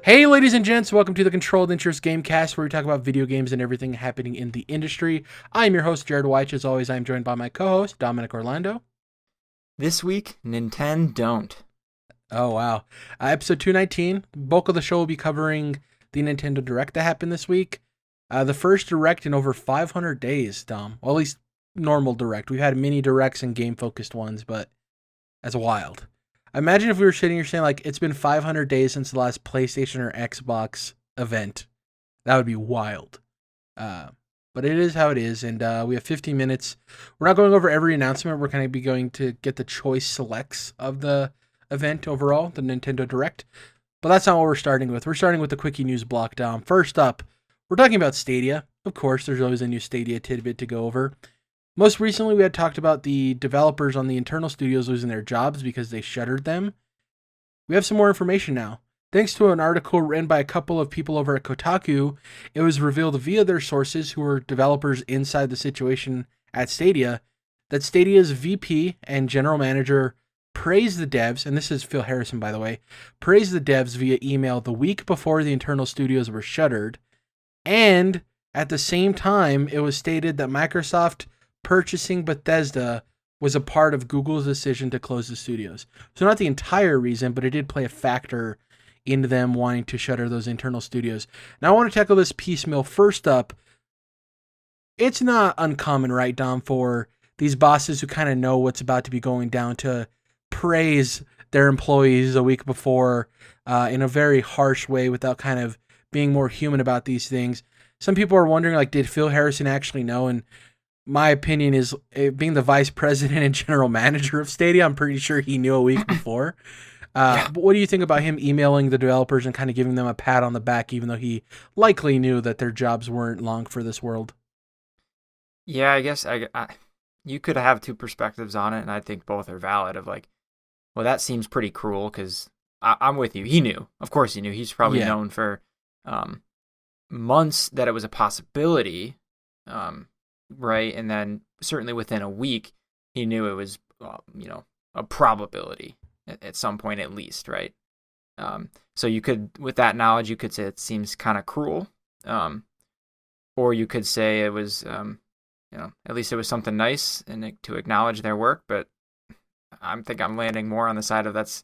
Hey, ladies and gents, welcome to the Controlled Interest Gamecast, where we talk about video games and everything happening in the industry. I'm your host, Jerrad Wyche. As always, I'm joined by my co-host, Dominic Orlando. This week, Nintendo don't. Oh, wow. Episode 219. The bulk of the show will be covering the Nintendo Direct that happened this week. The first Direct in over 500 days, Dom. Well, at least normal Direct. We've had mini Directs and game-focused ones, but that's wild. Imagine if we were sitting here saying, like, it's been 500 days since the last PlayStation or Xbox event. That would be wild. But it is how it is, and we have 15 minutes. We're not going over every announcement. We're going to be going to get the choice selects of the event overall, the Nintendo Direct. But that's not what we're starting with. We're starting with the Quickie news block, Dom. First up, we're talking about Stadia. Of course, there's always a new Stadia tidbit to go over. Most recently, we had talked about the developers on the internal studios losing their jobs because they shuttered them. We have some more information now. Thanks to an article written by a couple of people over at Kotaku, it was revealed via their sources, who were developers inside the situation at Stadia, that Stadia's VP and general manager praised the devs, and this is Phil Harrison, by the way, praised the devs via email the week before the internal studios were shuttered, and at the same time, it was stated that Microsoft purchasing Bethesda was a part of Google's decision to close the studios. So not the entire reason, but it did play a factor into them wanting to shutter those internal studios. Now I want to tackle this piecemeal. First up, it's not uncommon, right, Dom, for these bosses who kind of know what's about to be going down to praise their employees a week before in a very harsh way without kind of being more human about these things. Some people are wondering, like, did Phil Harrison actually know? And my opinion is, being the vice president and general manager of Stadia, I'm pretty sure he knew a week before. But what do you think about him emailing the developers and kind of giving them a pat on the back, even though he likely knew that their jobs weren't long for this world? Yeah, I guess you could have two perspectives on it, and I think both are valid. Of like, well, that seems pretty cruel because I'm with you. He knew. Of course he knew. He's probably known for months that it was a possibility. Right, and then certainly within a week, he knew it was, a probability at some point at least, right? So you could, with that knowledge, you could say it seems kind of cruel, or you could say it was, at least it was something nice and to acknowledge their work. But I'm landing more on the side of that's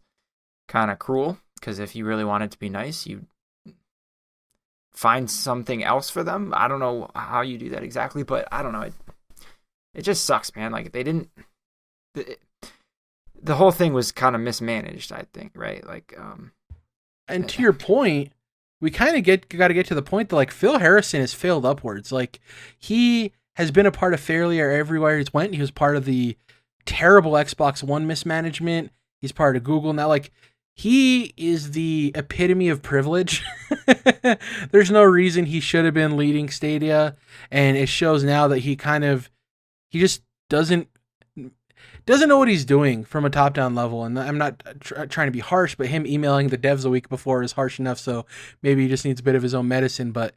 kind of cruel, because if you really wanted to be nice, you find something else for them. I don't know how you do that exactly, but I don't know. It just sucks, man. Like, they didn't. The whole thing was kind of mismanaged, I think, right? Like, and to your point, we kind of got to get to the point that, like, Phil Harrison has failed upwards. Like, he has been a part of failure everywhere he's went. He was part of the terrible Xbox One mismanagement. He's part of Google now. Like, he is the epitome of privilege. There's no reason he should have been leading Stadia, and it shows now that he just doesn't know what he's doing from a top-down level. And I'm not trying to be harsh, but him emailing the devs a week before is harsh enough, so maybe he just needs a bit of his own medicine. But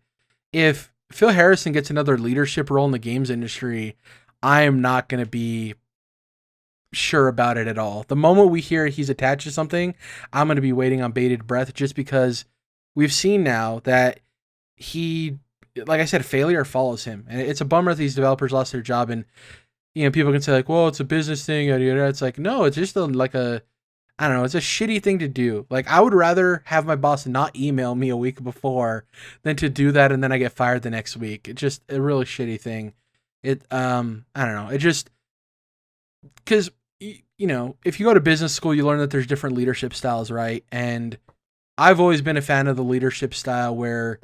if Phil Harrison gets another leadership role in the games industry, I am not going to be sure about it at all. The moment we hear he's attached to something, I'm going to be waiting on bated breath, just because we've seen now that he, like I said, failure follows him. And it's a bummer that these developers lost their job. And, people can say, like, well, it's a business thing. It's like, no, it's just I don't know, it's a shitty thing to do. Like, I would rather have my boss not email me a week before than to do that and then I get fired the next week. It's just a really shitty thing. I don't know. It just, because, if you go to business school, you learn that there's different leadership styles, right? And I've always been a fan of the leadership style where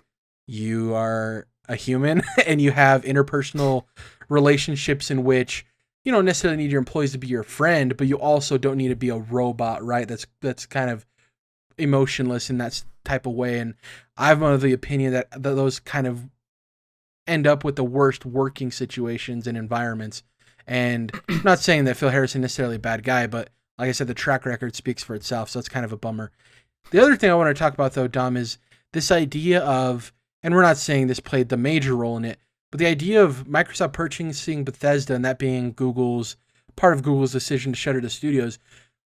you are a human and you have interpersonal relationships in which you don't necessarily need your employees to be your friend, but you also don't need to be a robot, right? That's kind of emotionless in that type of way. And I'm of the opinion that those kind of end up with the worst working situations and environments. And I'm not saying that Phil Harrison is necessarily a bad guy, but like I said, the track record speaks for itself, so it's kind of a bummer. The other thing I want to talk about, though, Dom, is this idea of, and we're not saying this played the major role in it, but the idea of Microsoft purchasing Bethesda and that being part of Google's decision to shutter the studios.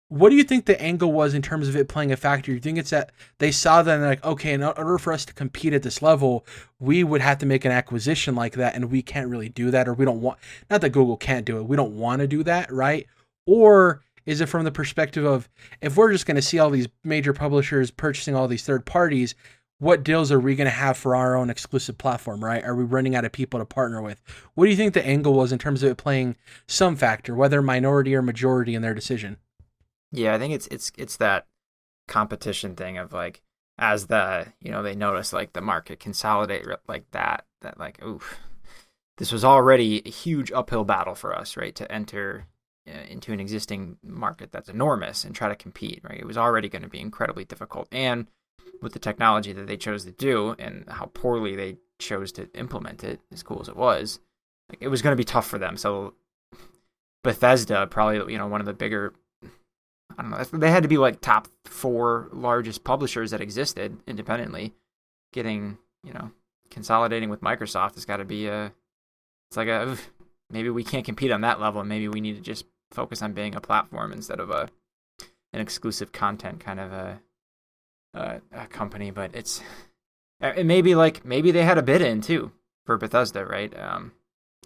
what do you think the angle was in terms of it playing a factor? You think it's that they saw that and they're like, okay, in order for us to compete at this level, we would have to make an acquisition like that, and we can't really do that, or we don't want, not that Google can't do it, we don't want to do that, right? Or is it from the perspective of, if we're just going to see all these major publishers purchasing all these third parties, what deals are we going to have for our own exclusive platform, right? Are we running out of people to partner with? What do you think the angle was in terms of it playing some factor, whether minority or majority in their decision? Yeah, I think it's that competition thing of like, as the, they notice like the market consolidate like that like, oof, this was already a huge uphill battle for us, right? To enter into an existing market that's enormous and try to compete, right? It was already going to be incredibly difficult. And with the technology that they chose to do and how poorly they chose to implement it, as cool as it was, like, it was going to be tough for them. So Bethesda, probably, one of the bigger, I don't know, they had to be like top 4 largest publishers that existed independently. Getting, consolidating with Microsoft has got to be maybe we can't compete on that level. Maybe we need to just focus on being a platform instead of an exclusive content kind of a company. But maybe they had a bid in too for Bethesda, right?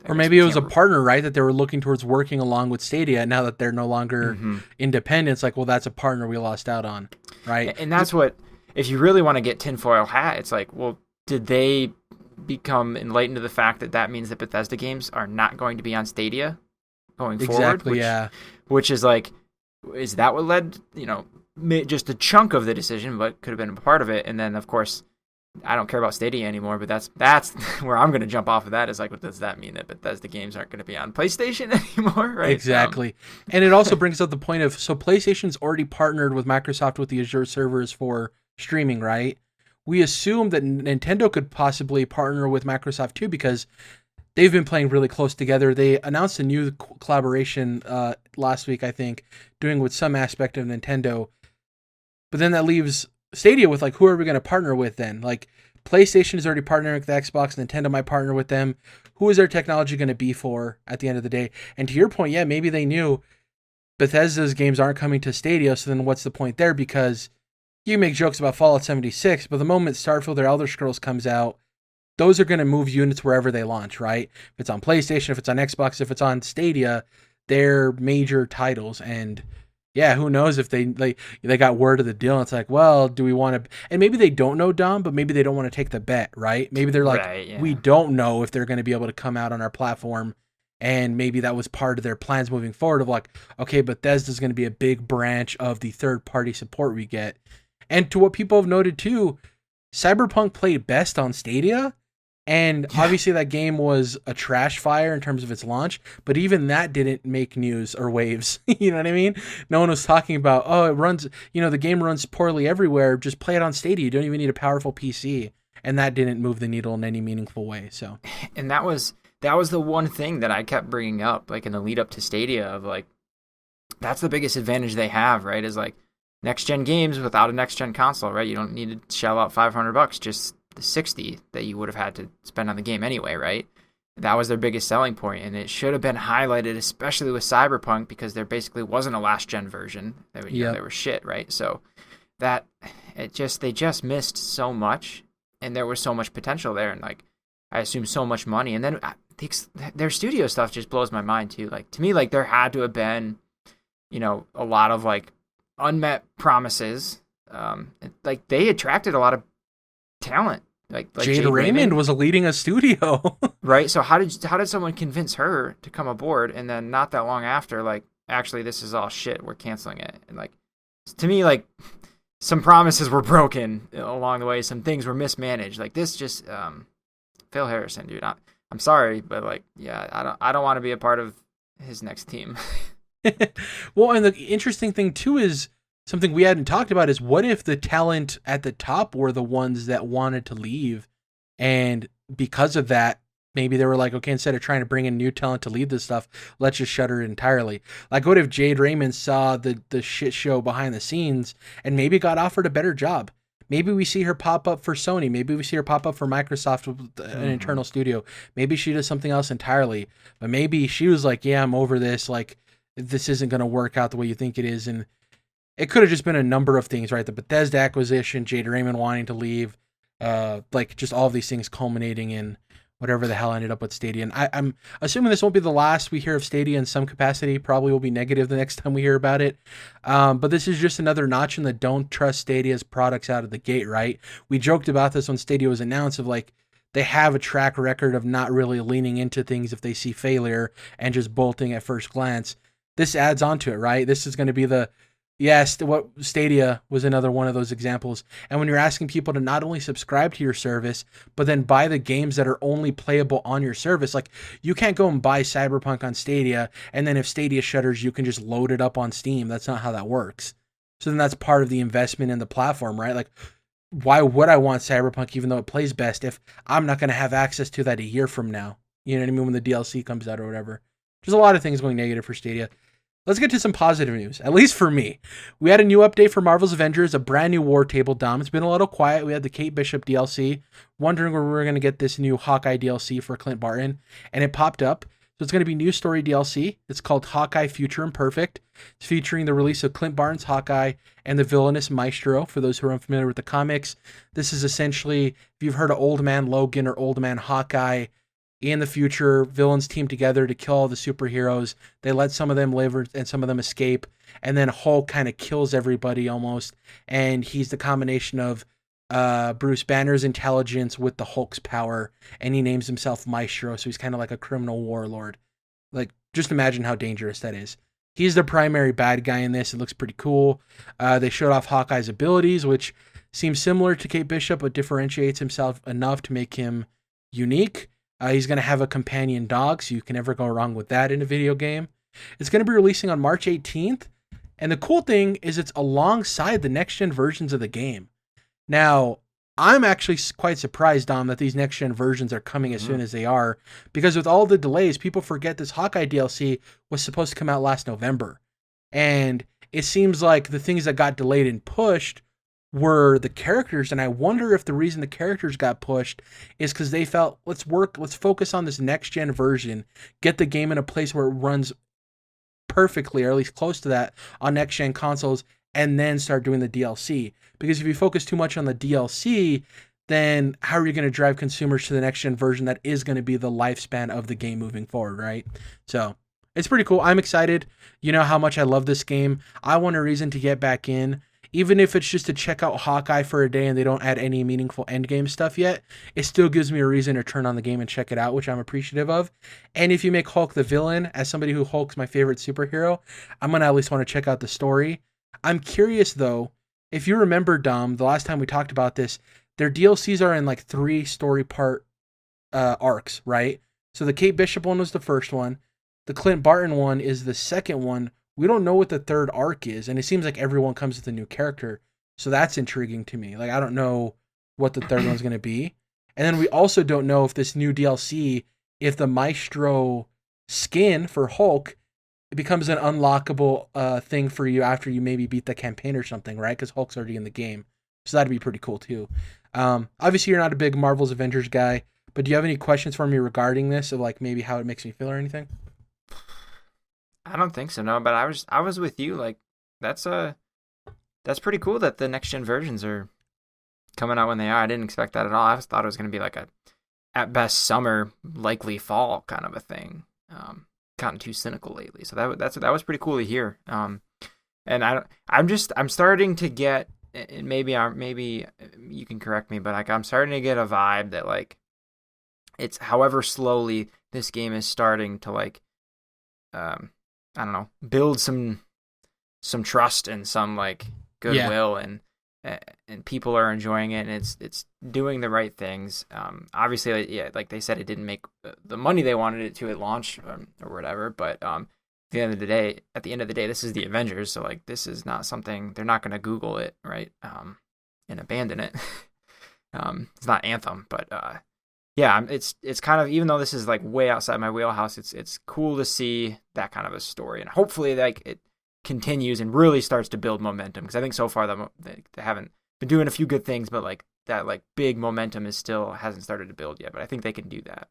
Or maybe it was a partner, right, that they were looking towards working along with Stadia. Now that they're no longer independent, it's like, well, that's a partner we lost out on, right? And that's what, if you really want to get tinfoil hat, it's like, well, did they become enlightened to the fact that means that Bethesda games are not going to be on Stadia going forward? Which is like, is that what led, just a chunk of the decision, but could have been a part of it. And then, of course, I don't care about Stadia anymore, but that's where I'm going to jump off of that, is like, what does that mean, that Bethesda games aren't going to be on PlayStation anymore, right? Exactly. And it also brings up the point of, so PlayStation's already partnered with Microsoft with the Azure servers for streaming, right? We assume that Nintendo could possibly partner with Microsoft too, because they've been playing really close together. They announced a new collaboration last week, I think, doing with some aspect of Nintendo. But then that leaves Stadia with, like, who are we going to partner with then? Like, PlayStation is already partnering with the Xbox. Nintendo might partner with them. Who is their technology going to be for at the end of the day? And to your point, yeah, maybe they knew Bethesda's games aren't coming to Stadia, so then what's the point there? Because you make jokes about Fallout 76, but the moment Starfield or Elder Scrolls comes out, those are going to move units wherever they launch, right? If it's on PlayStation, if it's on Xbox, if it's on Stadia, they're major titles. And yeah, who knows if they got word of the deal and it's like, well, do we want to, and maybe they don't know, Dom, but maybe they don't want to take the bet, right? Maybe they're like, right, yeah, we don't know if they're going to be able to come out on our platform. And maybe that was part of their plans moving forward of like, okay, Bethesda's going to be a big branch of the third-party support we get. And to what people have noted too, Cyberpunk played best on Stadia. And obviously that game was a trash fire in terms of its launch, but even that didn't make news or waves. You know what I mean? No one was talking about, oh, it runs, the game runs poorly everywhere. Just play it on Stadia. You don't even need a powerful PC. And that didn't move the needle in any meaningful way. So, and that was the one thing that I kept bringing up, like in the lead up to Stadia, of like, that's the biggest advantage they have, right? Is like next gen games without a next gen console, right? You don't need to shell out $500, just the 60 that you would have had to spend on the game anyway, right? That was their biggest selling point, and it should have been highlighted, especially with Cyberpunk, because there basically wasn't a last gen version. They were shit, right? So they just missed so much, and there was so much potential there, and like I assume so much money, and then their studio stuff just blows my mind too. Like, to me, like there had to have been, a lot of like unmet promises. Like they attracted a lot of talent. Like Jade Raymond was leading a studio. Right? So how did someone convince her to come aboard, and then not that long after, like, actually this is all shit, we're canceling it? And like, to me, like, some promises were broken along the way, some things were mismanaged. Like this just Phil Harrison, dude. I'm sorry, but like, yeah, I don't want to be a part of his next team. Well, and the interesting thing too is something we hadn't talked about is, what if the talent at the top were the ones that wanted to leave, and because of that, maybe they were like, okay, instead of trying to bring in new talent to lead this stuff, let's just shutter it entirely. Like, what if Jade Raymond saw the shit show behind the scenes and maybe got offered a better job? Maybe we see her pop up for Sony. Maybe we see her pop up for Microsoft with an internal studio. Maybe she does something else entirely. But maybe she was like, yeah, I'm over this. Like, this isn't going to work out the way you think it is. And it could have just been a number of things, right? The Bethesda acquisition, Jade Raymond wanting to leave, like just all of these things culminating in whatever the hell ended up with Stadia. And I'm assuming this won't be the last we hear of Stadia in some capacity. Probably will be negative the next time we hear about it. But this is just another notch in the don't trust Stadia's products out of the gate, right? We joked about this when Stadia was announced of like, they have a track record of not really leaning into things if they see failure and just bolting at first glance. This adds on to it, right? This is going to be what Stadia was another one of those examples. And when you're asking people to not only subscribe to your service, but then buy the games that are only playable on your service, like you can't go and buy Cyberpunk on Stadia, and then if Stadia shutters, you can just load it up on Steam. That's not how that works. So then that's part of the investment in the platform, right? Like, why would I want Cyberpunk even though it plays best if I'm not going to have access to that a year from now? You know what I mean? When the DLC comes out or whatever. There's a lot of things going negative for Stadia. Let's get to some positive news, at least for me. We had a new update for Marvel's Avengers, a brand new war table, Dom. It's been a little quiet. We had the Kate Bishop DLC, wondering where we were going to get this new Hawkeye DLC for Clint Barton, and it popped up. So it's going to be new story DLC. It's called Hawkeye Future Imperfect. It's featuring the release of Clint Barton's Hawkeye and the villainous Maestro, for those who are unfamiliar with the comics. This is essentially, if you've heard of Old Man Logan or Old Man Hawkeye, in the future, villains team together to kill all the superheroes. They let some of them live and some of them escape. And then Hulk kind of kills everybody almost. And he's the combination of Bruce Banner's intelligence with the Hulk's power. And he names himself Maestro. So he's kind of like a criminal warlord. Like, just imagine how dangerous that is. He's the primary bad guy in this. It looks pretty cool. They showed off Hawkeye's abilities, which seems similar to Kate Bishop, but differentiates himself enough to make him unique. He's going to have a companion dog, so you can never go wrong with that in a video game. It's going to be releasing on March 18th, and the cool thing is it's alongside the next-gen versions of the game. Now, I'm actually quite surprised, Dom, that these next-gen versions are coming as soon as they are, because with all the delays, people forget this Hawkeye DLC was supposed to come out last November. And it seems like the things that got delayed and pushed were the characters, and I wonder if the reason the characters got pushed is because they felt, let's focus on this next-gen version, get the game in a place where it runs perfectly, or at least close to that, on next-gen consoles, and then start doing the DLC. Because if you focus too much on the DLC, then how are you going to drive consumers to the next-gen version that is going to be the lifespan of the game moving forward, right? So, it's pretty cool. I'm excited. You know how much I love this game. I want a reason to get back in. Even if it's just to check out Hawkeye for a day and they don't add any meaningful endgame stuff yet, it still gives me a reason to turn on the game and check it out, which I'm appreciative of. And if you make Hulk the villain, as somebody who Hulk's my favorite superhero, I'm going to at least want to check out the story. I'm curious, though, if you remember, Dom, the last time we talked about this, their DLCs are in like 3 story part arcs, right? So the Kate Bishop one was the first one. The Clint Barton one is the second one. We don't know what the third arc is, and it seems like everyone comes with a new character. So that's intriguing to me. Like, I don't know what the third one's going to be. And then we also don't know if this new DLC, if the Maestro skin for Hulk, it becomes an unlockable thing for you after you maybe beat the campaign or something, right? Because Hulk's already in the game. So that'd be pretty cool, too. Obviously, you're not a big Marvel's Avengers guy, but do you have any questions for me regarding this, of like maybe how it makes me feel or anything? I don't think so, no. But I was with you. Like, that's pretty cool that the next gen versions are coming out when they are. I didn't expect that at all. I just thought it was going to be like a, at best, summer, likely fall kind of a thing. Gotten too cynical lately, so that was pretty cool to hear. And I'm starting to get, and maybe you can correct me, but like I'm starting to get a vibe that like it's however slowly this game is starting to like I don't know, build some trust and some like goodwill, and people are enjoying it, and it's doing the right things. Obviously, like they said, it didn't make the money they wanted it to at launch or whatever, but at the end of the day, this is the Avengers, so like this is not something they're not going to Google it, right? And abandon it. It's not Anthem, but yeah, it's kind of, even though this is like way outside my wheelhouse, it's cool to see that kind of a story, and hopefully like it continues and really starts to build momentum, because I think so far they haven't been doing a few good things, but like that like big momentum hasn't started to build yet, but I think they can do that.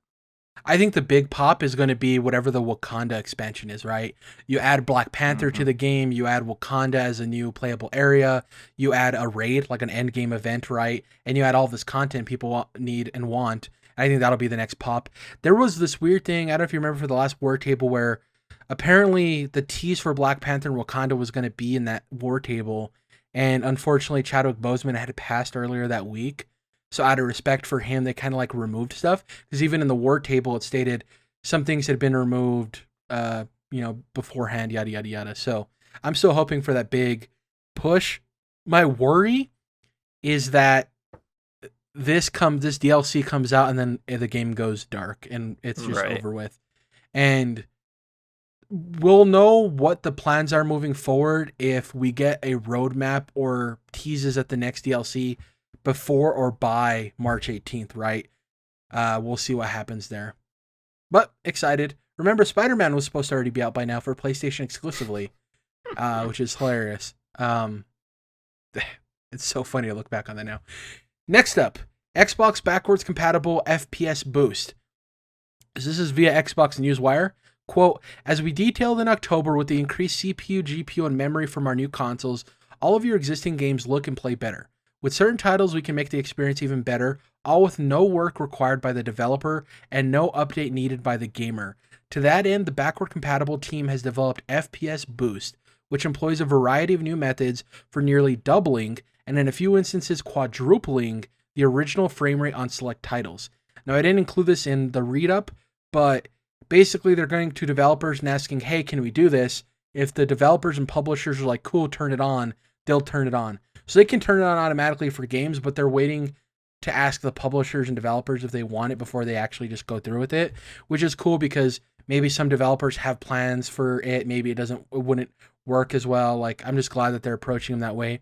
I think the big pop is going to be whatever the Wakanda expansion is, right? You add Black Panther to the game, you add Wakanda as a new playable area, you add a raid, like an end game event, right? And you add all this content people need and want. I think that'll be the next pop. There was this weird thing, I don't know if you remember for the last war table, where apparently the tease for Black Panther and Wakanda was going to be in that war table. And unfortunately, Chadwick Boseman had passed earlier that week. So out of respect for him, they kind of like removed stuff. Because even in the war table, it stated some things had been removed, beforehand, yada, yada, yada. So I'm still hoping for that big push. My worry is that this DLC comes out and then the game goes dark and it's just over with. And we'll know what the plans are moving forward if we get a roadmap or teases at the next DLC before or by March 18th, right? We'll see what happens there. But excited. Remember, Spider-Man was supposed to already be out by now for PlayStation exclusively, which is hilarious. It's so funny to look back on that now. Next up, Xbox backwards compatible FPS boost. This is via Xbox Newswire. Quote, as we detailed in October, with the increased CPU, GPU, and memory from our new consoles, all of your existing games look and play better. With certain titles, we can make the experience even better, all with no work required by the developer and no update needed by the gamer. To that end, the backward-compatible team has developed FPS Boost, which employs a variety of new methods for nearly doubling, and in a few instances quadrupling, the original frame rate on select titles. Now, I didn't include this in the read-up, but basically they're going to developers and asking, hey, can we do this? If the developers and publishers are like, cool, turn it on, they'll turn it on. So they can turn it on automatically for games, but they're waiting to ask the publishers and developers if they want it before they actually just go through with it, which is cool because maybe some developers have plans for it. Maybe it wouldn't work as well. Like, I'm just glad that they're approaching them that way.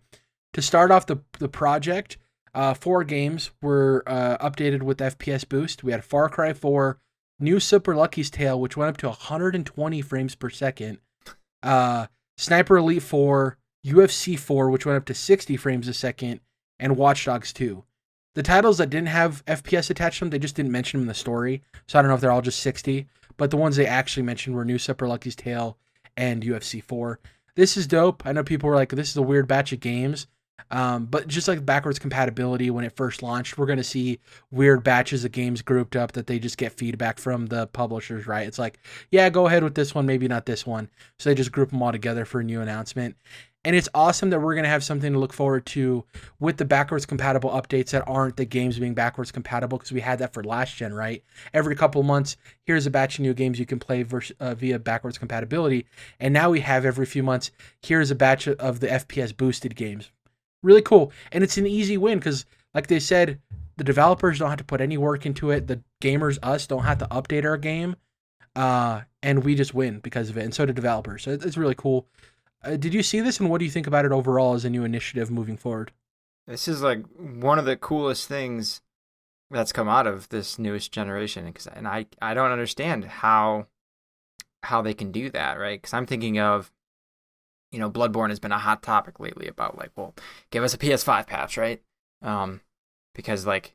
To start off the project, 4 games were updated with FPS Boost. We had Far Cry 4, New Super Lucky's Tale, which went up to 120 frames per second, Sniper Elite 4, UFC 4, which went up to 60 frames a second, and Watch Dogs 2. The titles that didn't have FPS attached to them, they just didn't mention them in the story, so I don't know if they're all just 60, but the ones they actually mentioned were New Super Lucky's Tale and UFC 4. This is dope. I know people were like, this is a weird batch of games, but just like backwards compatibility when it first launched, we're going to see weird batches of games grouped up that they just get feedback from the publishers, right? It's like, yeah, go ahead with this one, maybe not this one. So they just group them all together for a new announcement. And it's awesome that we're going to have something to look forward to with the backwards compatible updates that aren't the games being backwards compatible, because we had that for last gen, right? Every couple of months, here's a batch of new games you can play via backwards compatibility. And now we have every few months, here's a batch of the FPS boosted games. Really cool. And it's an easy win because, like they said, the developers don't have to put any work into it. The gamers, us, don't have to update our game. And we just win because of it. And so do developers. So it's really cool. Did you see this, and what do you think about it overall as a new initiative moving forward? This is like one of the coolest things that's come out of this newest generation, and I don't understand how they can do that, right? Because I'm thinking of, Bloodborne has been a hot topic lately about like, well, give us a PS5 patch, right? Because like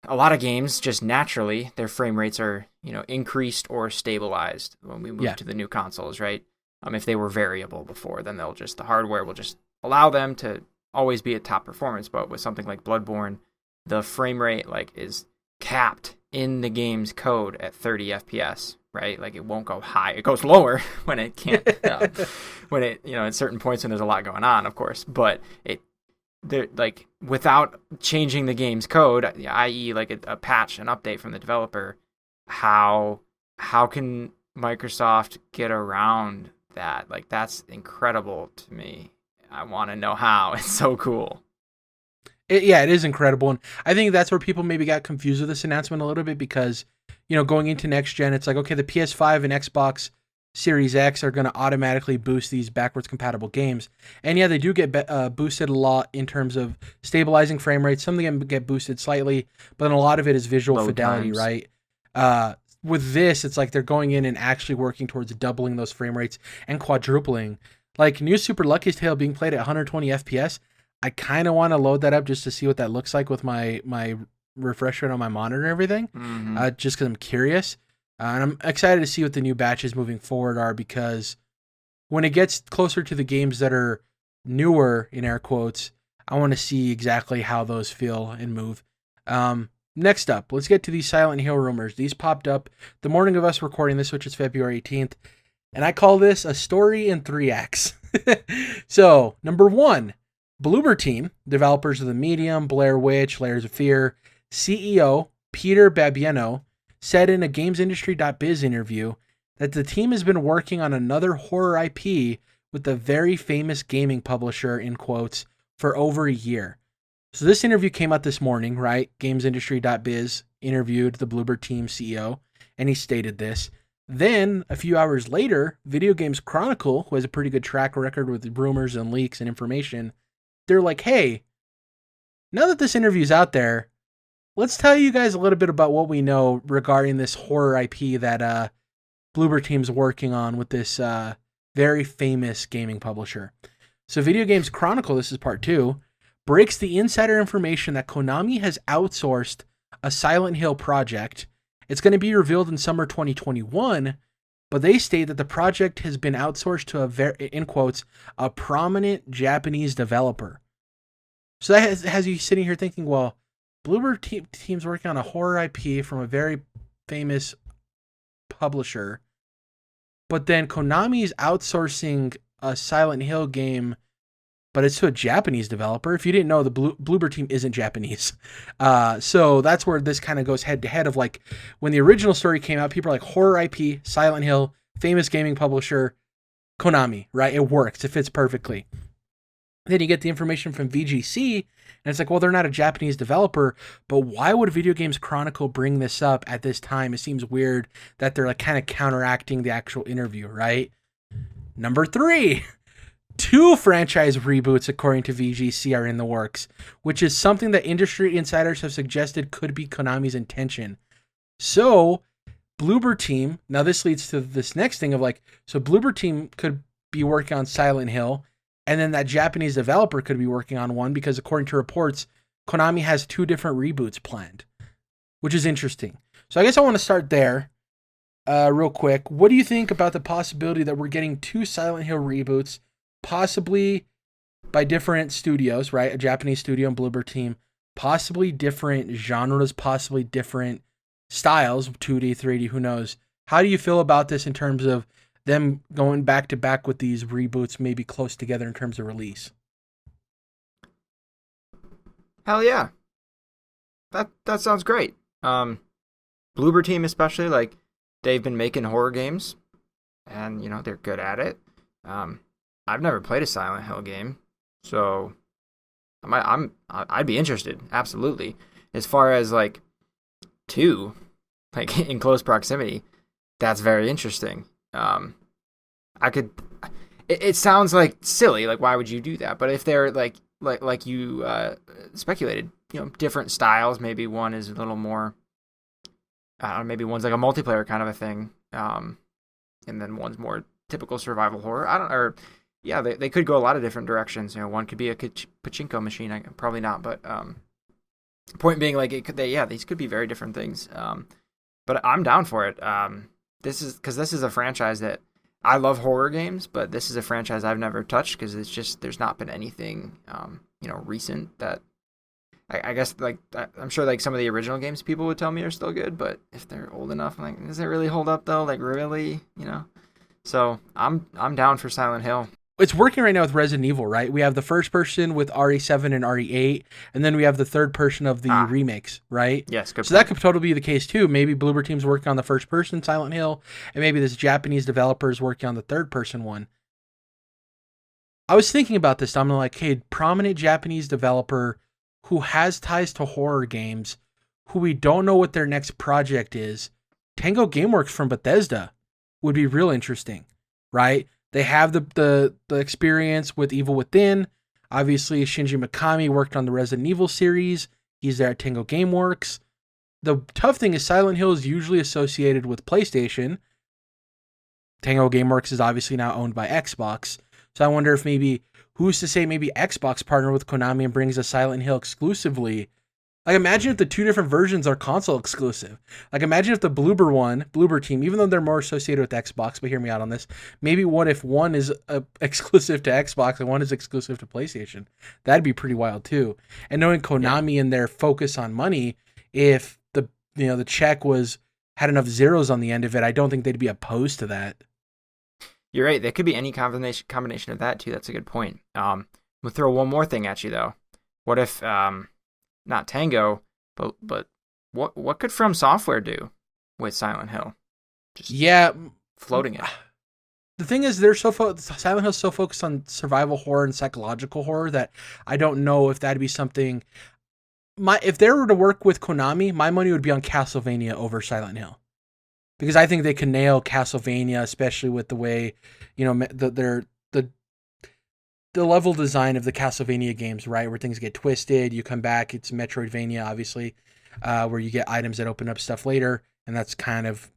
a lot of games just naturally their frame rates are increased or stabilized when we move to the new consoles, right? If they were variable before, then the hardware will just allow them to always be at top performance. But with something like Bloodborne, the frame rate is capped in the game's code at 30 FPS, right? Like it won't go high. It goes lower when it can't, when it, at certain points when there's a lot going on, of course. But without changing the game's code, i.e. like a patch, an update from the developer, how can Microsoft get around that? Like, that's incredible to me. I want to know how. It's so cool. It is incredible. And I think that's where people maybe got confused with this announcement a little bit because, going into next gen, it's like, okay, the PS5 and Xbox Series X are going to automatically boost these backwards compatible games. And yeah, they do get boosted a lot in terms of stabilizing frame rates. Some of them get boosted slightly, but then a lot of it is visual Load fidelity, times. Right? With this, it's like they're going in and actually working towards doubling those frame rates and quadrupling. Like New Super Lucky's Tale being played at 120 FPS, I kind of want to load that up just to see what that looks like with my refresh rate on my monitor and everything, just because I'm curious. And I'm excited to see what the new batches moving forward are, because when it gets closer to the games that are newer, in air quotes, I want to see exactly how those feel and move. Next up, let's get to these Silent Hill rumors. These popped up the morning of us recording this, which is February 18th. And I call this a story in 3 acts. So, number 1, Bloober Team, developers of The Medium, Blair Witch, Layers of Fear, CEO Peter Babieno, said in a GamesIndustry.biz interview that the team has been working on another horror IP with a very famous gaming publisher, in quotes, for over a year. So this interview came out this morning, right? GamesIndustry.biz interviewed the Bloober Team CEO, and he stated this. Then, a few hours later, Video Games Chronicle, who has a pretty good track record with rumors and leaks and information, they're like, hey, now that this interview's out there, let's tell you guys a little bit about what we know regarding this horror IP that Bloober Team's working on with this very famous gaming publisher. So Video Games Chronicle, this is part 2, breaks the insider information that Konami has outsourced a Silent Hill project. It's going to be revealed in summer 2021, but they state that the project has been outsourced to in quotes, a prominent Japanese developer. So that has you sitting here thinking, well, Bloober Team's working on a horror IP from a very famous publisher, but then Konami is outsourcing a Silent Hill game, but it's to a Japanese developer. If you didn't know, the Bloober Team isn't Japanese. So that's where this kind of goes head to head of like when the original story came out, people are like horror IP, Silent Hill, famous gaming publisher, Konami, right? It works. It fits perfectly. Then you get the information from VGC, and it's like, well, they're not a Japanese developer, but why would Video Games Chronicle bring this up at this time? It seems weird that they're like kind of counteracting the actual interview, right? Number 3, 2 franchise reboots, according to VGC, are in the works, which is something that industry insiders have suggested could be Konami's intention. So, Bloober Team, now this leads to this next thing of like, so Bloober Team could be working on Silent Hill, and then that Japanese developer could be working on one, because according to reports, Konami has 2 different reboots planned, which is interesting. So I guess I want to start there real quick. What do you think about the possibility that we're getting 2 Silent Hill reboots, possibly by different studios, right? A Japanese studio and Bloober Team, possibly different genres, possibly different styles, 2D, 3D, who knows? How do you feel about this in terms of them going back to back with these reboots, maybe close together in terms of release? Hell yeah. That sounds great. Bloober Team especially, like, they've been making horror games, and, you know, they're good at it. I've never played a Silent Hill game, so I'd be interested, absolutely. As far as, like, 2, like, in close proximity, that's very interesting. It sounds like silly, like, why would you do that? But if they're like you speculated, you know, different styles, maybe one is a little more, I don't know, maybe one's like a multiplayer kind of a thing, and then one's more typical survival horror. They could go a lot of different directions. You know, one could be a pachinko machine, probably not, but point being, like, these could be very different things. But I'm down for it. This is a franchise that I love horror games, but this is a franchise I've never touched because it's just, there's not been anything, recent that I guess, like, I'm sure, like, some of the original games people would tell me are still good, but if they're old enough, I'm like, does it really hold up though? Like, really, you know? So I'm down for Silent Hill. It's working right now with Resident Evil, right? We have the first person with RE7 and RE8, and then we have the third person of the remakes, right? Yes, good. So that could totally be the case too. Maybe Bloober Team's working on the first person Silent Hill, and maybe this Japanese developer is working on the third person one. I was thinking about this. I'm like, hey, prominent Japanese developer who has ties to horror games, who we don't know what their next project is. Tango Gameworks from Bethesda would be real interesting, right? They have the experience with Evil Within. Obviously, Shinji Mikami worked on the Resident Evil series. He's there at Tango Gameworks. The tough thing is Silent Hill is usually associated with PlayStation. Tango Gameworks is obviously now owned by Xbox. So I wonder if maybe, who's to say maybe Xbox partner with Konami and brings a Silent Hill exclusively Like, imagine if the two different versions are console exclusive. Like, imagine if the Bloober team, even though they're more associated with Xbox, but hear me out on this. Maybe what if one is exclusive to Xbox and one is exclusive to PlayStation? That'd be pretty wild too. And knowing Konami and their focus on money, if the check had enough zeros on the end of it, I don't think they'd be opposed to that. You're right. There could be any combination of that too. That's a good point. We'll throw one more thing at you though. What if not Tango, but what could From Software do with Silent Hill? Just floating it. The thing is, Silent Hill's so focused on survival horror and psychological horror that I don't know if that'd be something. If they were to work with Konami, my money would be on Castlevania over Silent Hill, because I think they can nail Castlevania, especially with the way, the level design of the Castlevania games, right? Where things get twisted, you come back, it's Metroidvania, obviously, where you get items that open up stuff later, and that's kind of,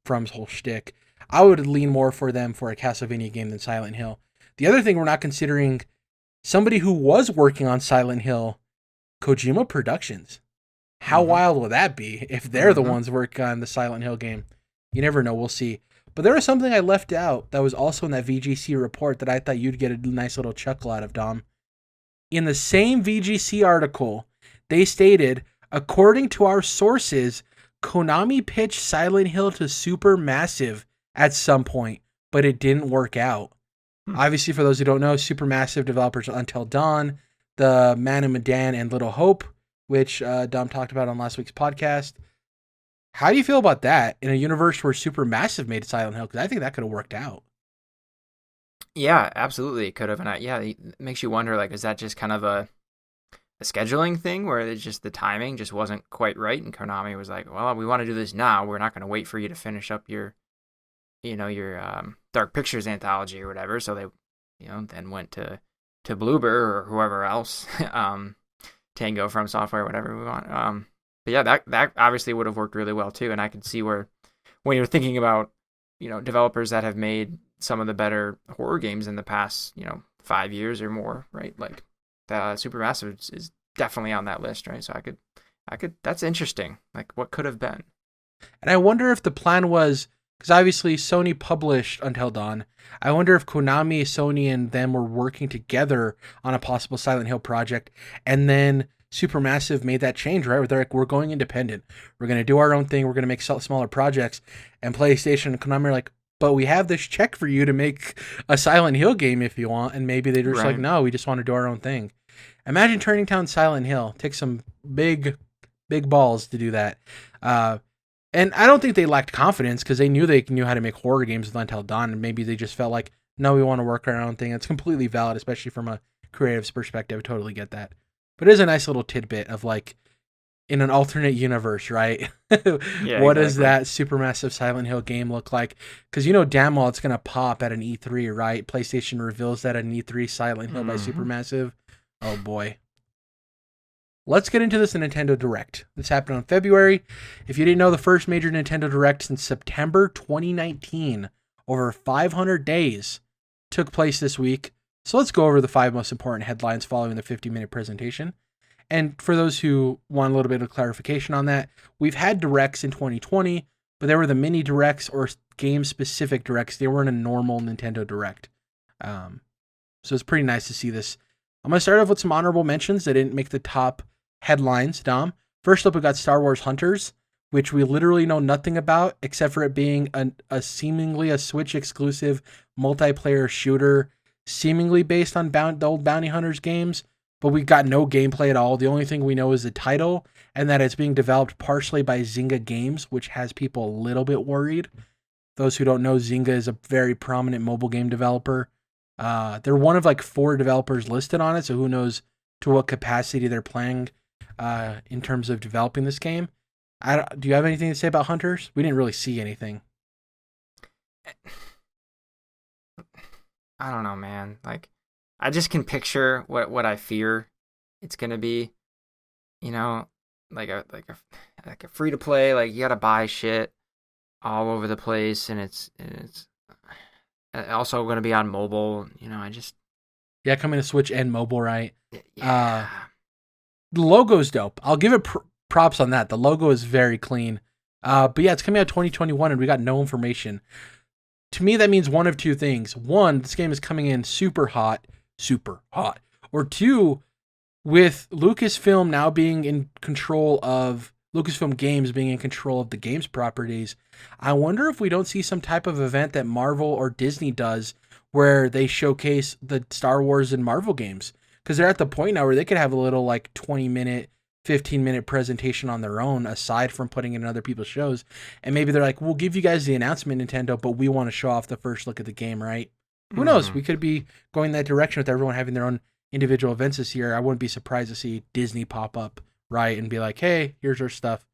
From's whole shtick. I would lean more for them for a Castlevania game than Silent Hill. The other thing we're not considering, somebody who was working on Silent Hill, Kojima Productions. How wild will that be if they're the ones working on the Silent Hill game? You never know, we'll see. But there was something I left out that was also in that VGC report that I thought you'd get a nice little chuckle out of, Dom. In the same VGC article, they stated, according to our sources, Konami pitched Silent Hill to Supermassive at some point, but it didn't work out. Obviously, for those who don't know, Supermassive developers Until Dawn, the Man of Medan, and Little Hope, which Dom talked about on last week's podcast. How do you feel about that in a universe where Supermassive made Silent Hill? Because I think that could have worked out. Yeah, absolutely, it could have. And it makes you wonder, like, is that just kind of a scheduling thing where it's just the timing just wasn't quite right, and Konami was like, well, we want to do this now. We're not going to wait for you to finish up your Dark Pictures anthology or whatever. So they, then went to Bloober or whoever else, Tango From Software, whatever we want. But yeah, that obviously would have worked really well too. And I could see where, when you're thinking about, developers that have made some of the better horror games in the past, 5 years or more, right? Like Supermassive is definitely on that list, right? So I could, that's interesting. Like, what could have been. And I wonder if the plan was, because obviously Sony published Until Dawn. I wonder if Konami, Sony, and them were working together on a possible Silent Hill project, and then Supermassive made that change, right? Where they're like, we're going independent. We're going to do our own thing. We're going to make smaller projects. And PlayStation and Konami are like, but we have this check for you to make a Silent Hill game if you want. And maybe they're just like, no, we just want to do our own thing. Imagine turning down Silent Hill. Take some big balls to do that. And I don't think they lacked confidence, because they knew how to make horror games with Until Dawn. And maybe they just felt like, no, we want to work our own thing. It's completely valid, especially from a creative's perspective. I totally get that. But it is a nice little tidbit of, like, in an alternate universe, right? Yeah, what does that Supermassive Silent Hill game look like? Because damn well it's going to pop at an E3, right? PlayStation reveals that at an E3, Silent Hill by Supermassive. Oh, boy. Let's get into this Nintendo Direct. This happened on February. If you didn't know, the first major Nintendo Direct since September 2019, over 500 days, took place this week. So let's go over the 5 most important headlines following the 50-minute presentation. And for those who want a little bit of clarification on that, we've had Directs in 2020, but they were the mini Directs or game-specific Directs. They weren't a normal Nintendo Direct. So it's pretty nice to see this. I'm going to start off with some honorable mentions that didn't make the top headlines, Dom. First up, we got Star Wars Hunters, which we literally know nothing about, except for it being a seemingly a Switch-exclusive multiplayer shooter, seemingly based on the old Bounty Hunters games, but we got no gameplay at all. The only thing we know is the title, and that it's being developed partially by Zynga Games, which has people a little bit worried. Those who don't know, Zynga is a very prominent mobile game developer. They're one of like 4 developers listed on it, so who knows to what capacity they're playing in terms of developing this game. Do you have anything to say about Hunters? We didn't really see anything. I don't know, man. Like, I just can picture what I fear it's gonna be. Like a free to play. Like, you gotta buy shit all over the place, and it's also gonna be on mobile. Coming to Switch and mobile, right? Yeah. The logo's dope. I'll give it props on that. The logo is very clean. But yeah, it's coming out 2021 and we got no information. To me, that means one of two things. One, this game is coming in super hot. Or two, with Lucasfilm now being in control of Lucasfilm Games being in control of the games properties, I wonder if we don't see some type of event that Marvel or Disney does where they showcase the Star Wars and Marvel games. Because they're at the point now where they could have a little like 20-minute, 15-minute presentation on their own, aside from putting it in other people's shows. And maybe they're like, we'll give you guys the announcement, Nintendo, but we want to show off the first look at the game, right? Who knows? We could be going that direction with everyone having their own individual events this year. I wouldn't be surprised to see Disney pop up, right, and be like, hey, here's our stuff.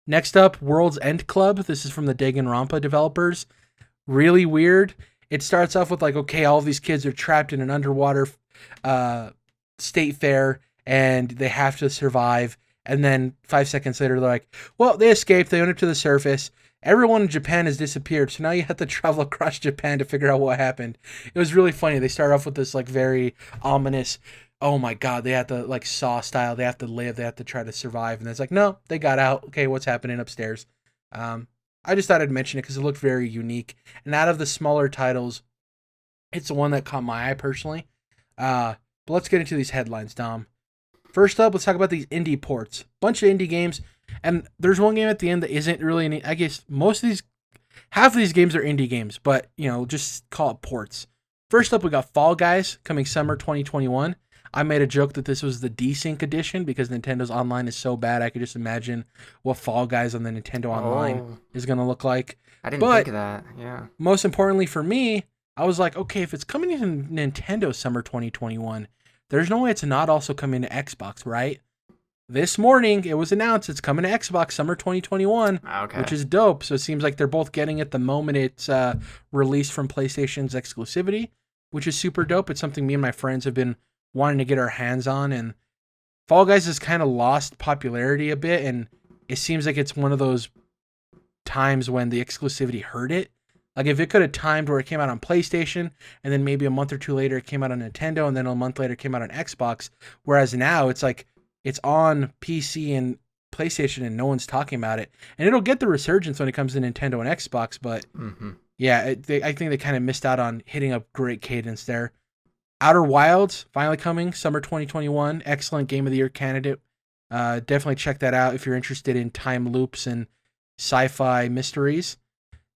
Next up, World's End Club. This is from the Danganronpa developers. Really weird. It starts off with like, okay, all of these kids are trapped in an underwater state fair, and they have to survive. And then 5 seconds later, they're like, well, they escaped. They went up to the surface. Everyone in Japan has disappeared. So now you have to travel across Japan to figure out what happened. It was really funny. They start off with this like very ominous, oh my God, they have to like Saw style. They have to live. They have to try to survive. And it's like, no, they got out. Okay, what's happening upstairs? I just thought I'd mention it because it looked very unique. And out of the smaller titles, it's the one that caught my eye personally. But let's get into these headlines, Dom. First up, let's talk about these indie ports. Bunch of indie games. And there's one game at the end that isn't really any. I guess half of these games are indie games, but just call it ports. First up, we got Fall Guys coming summer 2021. I made a joke that this was the desync edition because Nintendo's online is so bad. I could just imagine what Fall Guys on the Nintendo Online is going to look like. I didn't think of that. Yeah. Most importantly for me, I was like, okay, if it's coming to Nintendo summer 2021, there's no way it's not also coming to Xbox, right? This morning, it was announced it's coming to Xbox summer 2021, which is dope. So it seems like they're both getting it the moment it's released from PlayStation's exclusivity, which is super dope. It's something me and my friends have been wanting to get our hands on. And Fall Guys has kind of lost popularity a bit, and it seems like it's one of those times when the exclusivity hurt it. Like if it could have timed where it came out on PlayStation, and then maybe a month or two later it came out on Nintendo, and then a month later it came out on Xbox, whereas now it's like, it's on PC and PlayStation and no one's talking about it. And it'll get the resurgence when it comes to Nintendo and Xbox. But yeah, I think they kind of missed out on hitting a great cadence there. Outer Wilds, finally coming, summer 2021. Excellent Game of the Year candidate. Definitely check that out if you're interested in time loops and sci-fi mysteries.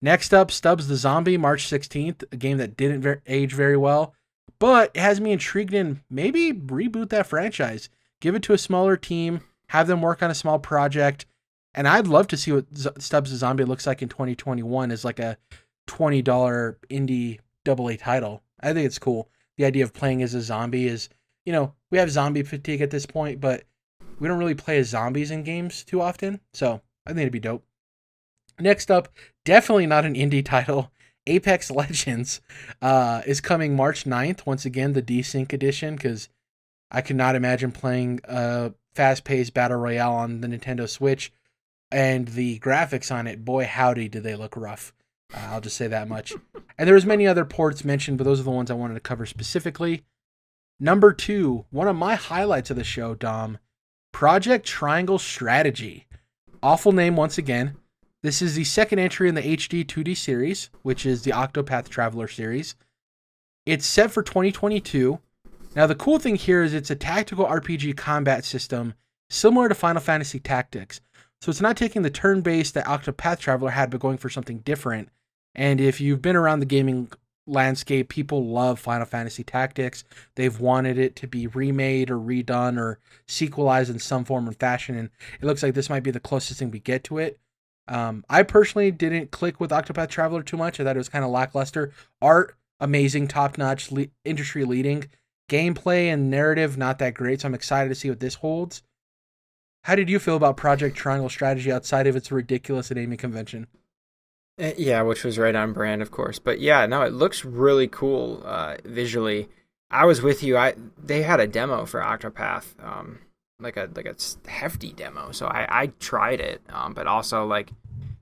Next up, Stubbs the Zombie, March 16th. A game that didn't age very well. But it has me intrigued in maybe reboot that franchise. Give it to a smaller team, have them work on a small project, and I'd love to see what Stubbs the Zombie looks like in 2021 as like a $20 indie AA title. I think it's cool. The idea of playing as a zombie is, we have zombie fatigue at this point, but we don't really play as zombies in games too often, so I think it'd be dope. Next up, definitely not an indie title, Apex Legends is coming March 9th. Once again, the desync edition, because I could not imagine playing a fast-paced battle royale on the Nintendo Switch, and the graphics on it, boy howdy, did they look rough. I'll just say that much. And there was many other ports mentioned, but those are the ones I wanted to cover specifically. Number 2, one of my highlights of the show, Dom, Project Triangle Strategy. Awful name once again. This is the second entry in the HD 2D series, which is the Octopath Traveler series. It's set for 2022. Now, the cool thing here is it's a tactical RPG combat system similar to Final Fantasy Tactics. So it's not taking the turn-based that Octopath Traveler had, but going for something different. And if you've been around the gaming landscape, people love Final Fantasy Tactics. They've wanted it to be remade or redone or sequelized in some form or fashion, and it looks like this might be the closest thing we get to it. I personally didn't click with Octopath Traveler too much. I thought it was kind of lackluster. Art, amazing, top-notch, industry-leading. Gameplay and narrative, not that great, so I'm excited to see what this holds. How did you feel about Project Triangle Strategy outside of its ridiculous naming convention? Yeah, which was right on brand, of course. But yeah, no, it looks really cool visually. I was with you. They had a demo for Octopath, like a hefty demo. So I tried it, but also like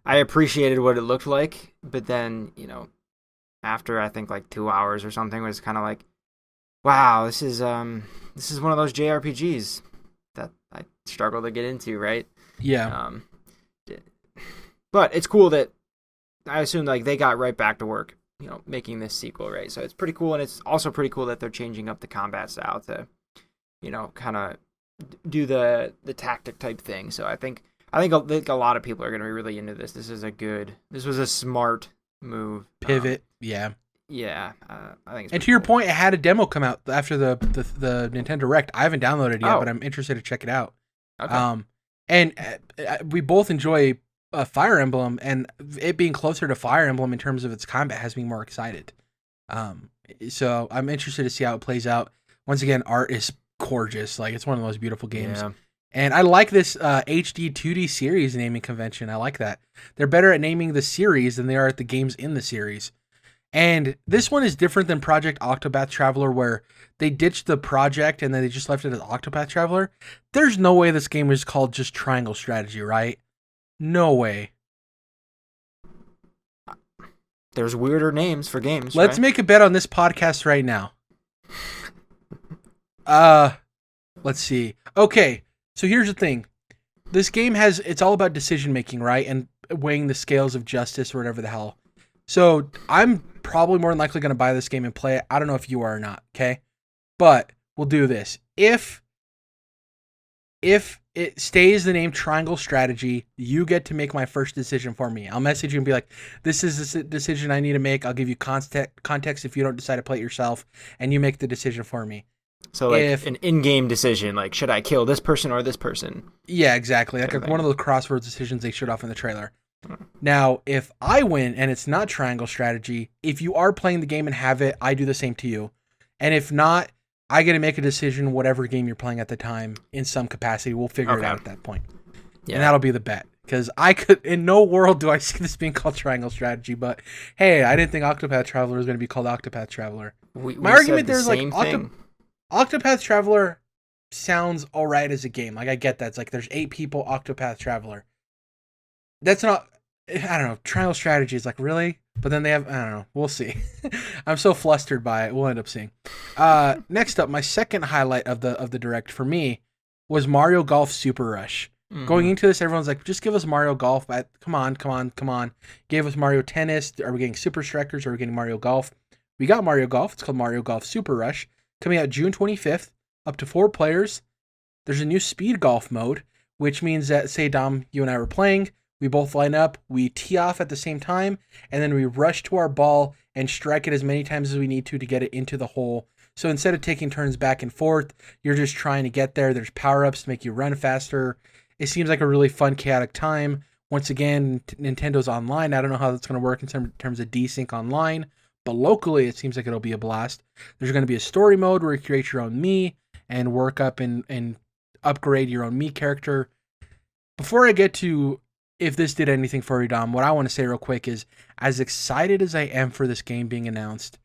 I appreciated what it looked like. But then after I think like 2 hours or something, was kind of like, wow, this is one of those JRPGs that I struggle to get into, right? Yeah. Um, but it's cool that I assume like they got right back to work, making this sequel, right? So it's pretty cool, and it's also pretty cool that they're changing up the combat style to, kind of do the tactic type thing. So I think a lot of people are going to be really into this. This was a smart move. Pivot. Yeah. Yeah, I think. And to your point, it had a demo come out after the Nintendo Direct. I haven't downloaded it yet, but I'm interested to check it out. Okay. And we both enjoy Fire Emblem, and it being closer to Fire Emblem in terms of its combat has me more excited. So I'm interested to see how it plays out. Once again, art is gorgeous. Like, it's one of the most beautiful games. Yeah. And I like this HD 2D series naming convention. I like that. They're better at naming the series than they are at the games in the series. And this one is different than Project Octopath Traveler, where they ditched the project and then they just left it as Octopath Traveler. There's no way this game is called just Triangle Strategy, right? No way. There's weirder names for games. Let's make a bet on this podcast right now. Let's see. Okay, so here's the thing. This game it's all about decision making, right? And weighing the scales of justice or whatever the hell. So I'm probably more than likely going to buy this game and play it. I don't know if you are or not, okay? But we'll do this. If it stays the name Triangle Strategy, you get to make my first decision for me. I'll message you and be like, this is the decision I need to make. I'll give you context if you don't decide to play it yourself, and you make the decision for me. So like an in-game decision, like should I kill this person or this person? Yeah, exactly. Like one of those crosswords decisions they showed off in the trailer. Now, if I win and it's not Triangle Strategy, if you are playing the game and have it, I do the same to you. And if not, I get to make a decision whatever game you're playing at the time in some capacity. We'll figure it out at that point. Yeah. And that'll be the bet. Because in no world do I see this being called Triangle Strategy, but hey, I didn't think Octopath Traveler was going to be called Octopath Traveler. My argument there is like Octopath Traveler sounds alright as a game. Like, I get that. It's like there's 8 people, Octopath Traveler. That's not, I don't know, Triangle Strategy is like, really? But then they have, I don't know, we'll see. I'm so flustered by it. We'll end up seeing. Next up, my second highlight of the Direct for me was Mario Golf Super Rush. Mm-hmm. Going into this, everyone's like, just give us Mario Golf. But come on. Gave us Mario Tennis. Are we getting Super Strikers? Are we getting Mario Golf? We got Mario Golf. It's called Mario Golf Super Rush. Coming out June 25th. Up to 4 players. There's a new speed golf mode, which means that, say, Dom, you and I were playing. We both line up, we tee off at the same time, and then we rush to our ball and strike it as many times as we need to get it into the hole. So instead of taking turns back and forth, you're just trying to get there. There's power-ups to make you run faster. It seems like a really fun, chaotic time. Once again, Nintendo's online. I don't know how that's going to work in terms of desync online, but locally it seems like it'll be a blast. There's going to be a story mode where you create your own Mii and work up and upgrade your own Mii character. Before I get to if this did anything for you, Dom, what I want to say real quick is, as excited as I am for this game being announced,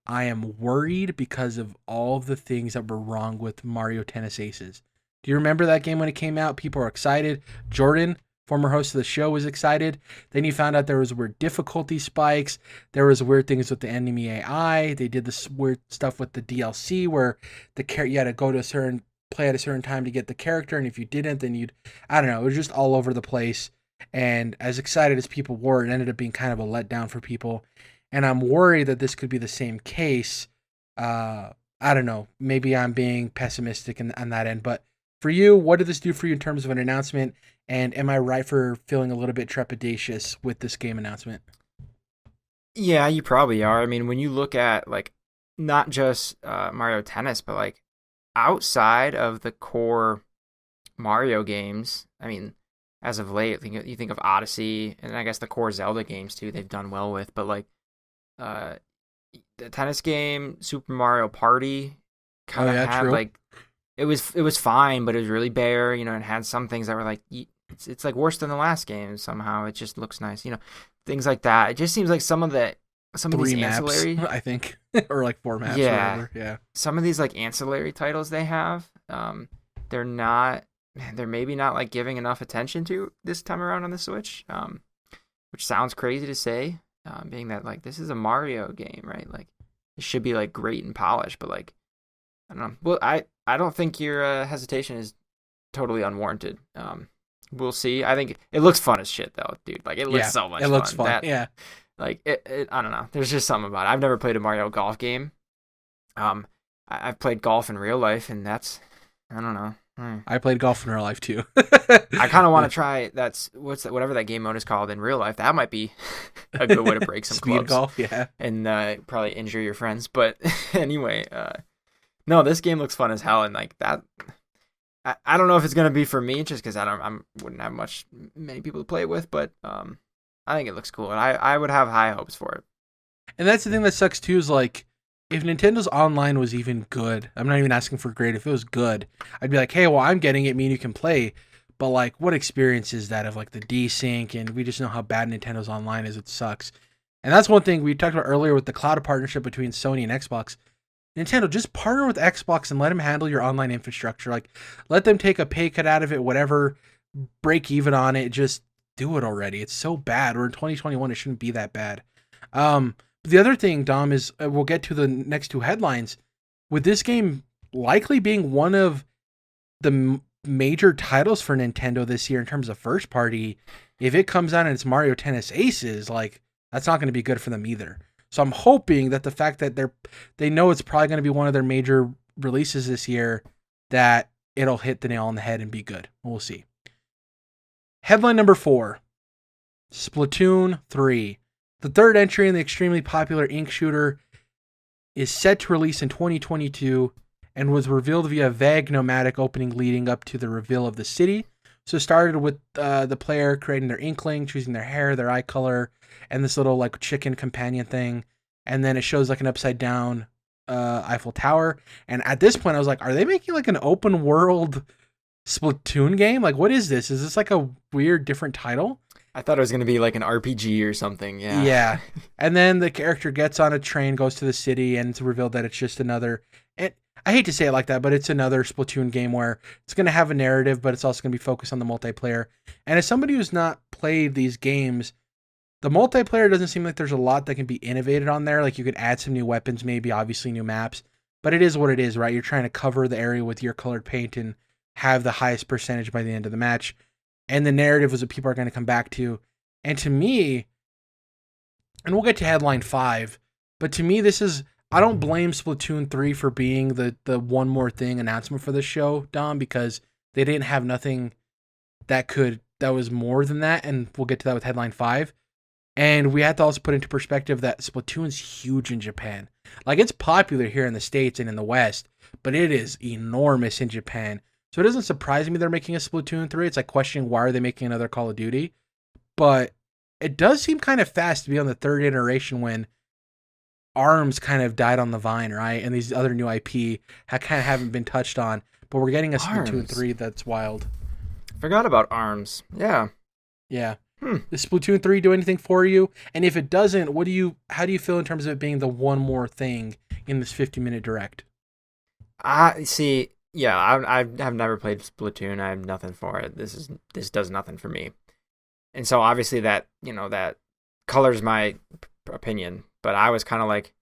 I am worried because of all of the things that were wrong with Mario Tennis Aces. Do you remember that game when it came out? People were excited. Jordan, former host of the show, was excited. Then you found out there was weird difficulty spikes. There was weird things with the enemy AI. They did this weird stuff with the DLC where you had to go to play at a certain time to get the character, and if you didn't, then I don't know, it was just all over the place. And as excited as people were, it ended up being kind of a letdown for people. And I'm worried that this could be the same case. I don't know. Maybe I'm being pessimistic on that end. But for you, what did this do for you in terms of an announcement? And am I right for feeling a little bit trepidatious with this game announcement? Yeah, you probably are. I mean, when you look at, like, not just Mario Tennis, but, like, outside of the core Mario games, I mean, as of late, you think of Odyssey, and I guess the core Zelda games too, they've done well with, but like the tennis game, Super Mario Party, kind of had true. Like it was fine, but it was really bare, and had some things that were like it's like worse than the last game somehow. It just looks nice, things like that. It just seems like some of these ancillary, I think, or like 4 maps. Yeah, or whatever. Yeah. Some of these like ancillary titles they have, they're maybe not like giving enough attention to this time around on the Switch, which sounds crazy to say, being that like this is a Mario game, right? Like it should be like great and polished, but like I don't know. Well, I don't think your hesitation is totally unwarranted. We'll see. I think it looks fun as shit though, dude. Like it looks so much fun. It looks fun. Yeah. Like I don't know. There's just something about it. I've never played a Mario Golf game. I've played golf in real life, and that's, I don't know. I played golf in real life too. I kind of want to try whatever that game mode is called in real life. That might be a good way to break some Speed clubs. golf, yeah, and probably injure your friends. But anyway, no, this game looks fun as hell, and like that. I don't know if it's gonna be for me, just because I wouldn't have many people to play it with, but I think it looks cool, and I would have high hopes for it. And that's the thing that sucks too, is like, if Nintendo's online was even good, I'm not even asking for great, if it was good, I'd be like, hey, well, I'm getting it, me and you can play. But like, what experience is that of like the desync? And we just know how bad Nintendo's online is. It sucks. And that's one thing we talked about earlier with the cloud partnership between Sony and Xbox. Nintendo, just partner with Xbox and let them handle your online infrastructure. Like, let them take a pay cut out of it, whatever, break even on it. Just do it already. It's so bad. We're in 2021. It shouldn't be that bad. The other thing, Dom, is we'll get to the next two headlines. With this game likely being one of the major titles for Nintendo this year in terms of first party, if it comes out and it's Mario Tennis Aces, like, that's not going to be good for them either. So I'm hoping that the fact that they know it's probably going to be one of their major releases this year, that it'll hit the nail on the head and be good. We'll see. Headline number 4, Splatoon 3. The third entry in the extremely popular Ink shooter is set to release in 2022 and was revealed via a vague nomadic opening leading up to the reveal of the city. So it started with the player creating their Inkling, choosing their hair, their eye color, and this little like chicken companion thing. And then it shows like an upside down Eiffel Tower. And at this point I was like, are they making like an open world Splatoon game? Like, what is this? Is this like a weird different title? I thought it was going to be like an RPG or something. Yeah. Yeah. And then the character gets on a train, goes to the city, and it's revealed that it's just another, and I hate to say it like that, but it's another Splatoon game where it's going to have a narrative, but it's also going to be focused on the multiplayer. And as somebody who's not played these games, the multiplayer doesn't seem like there's a lot that can be innovated on there. Like, you could add some new weapons, maybe, obviously new maps, but it is what it is, right? You're trying to cover the area with your colored paint and have the highest percentage by the end of the match. And the narrative is what people are going to come back to. And to me, and we'll get to headline 5, but to me, this is, I don't blame Splatoon 3 for being the one more thing announcement for the show, Dom, because they didn't have nothing that was more than that. And we'll get to that with headline 5. And we have to also put into perspective that Splatoon's huge in Japan. Like, it's popular here in the States and in the West, but it is enormous in Japan. So it doesn't surprise me they're making a Splatoon 3. It's like questioning, why are they making another Call of Duty? But it does seem kind of fast to be on the third iteration when ARMS kind of died on the vine, right? And these other new IP kind of haven't been touched on. But we're getting a Splatoon 3 that's wild. Forgot about ARMS. Yeah. Yeah. Does Splatoon 3 do anything for you? And if it doesn't, how do you feel in terms of it being the one more thing in this 50-minute direct? See, yeah, I've never played Splatoon. I have nothing for it. This does nothing for me. And so obviously that colors my opinion, but I was kind of like,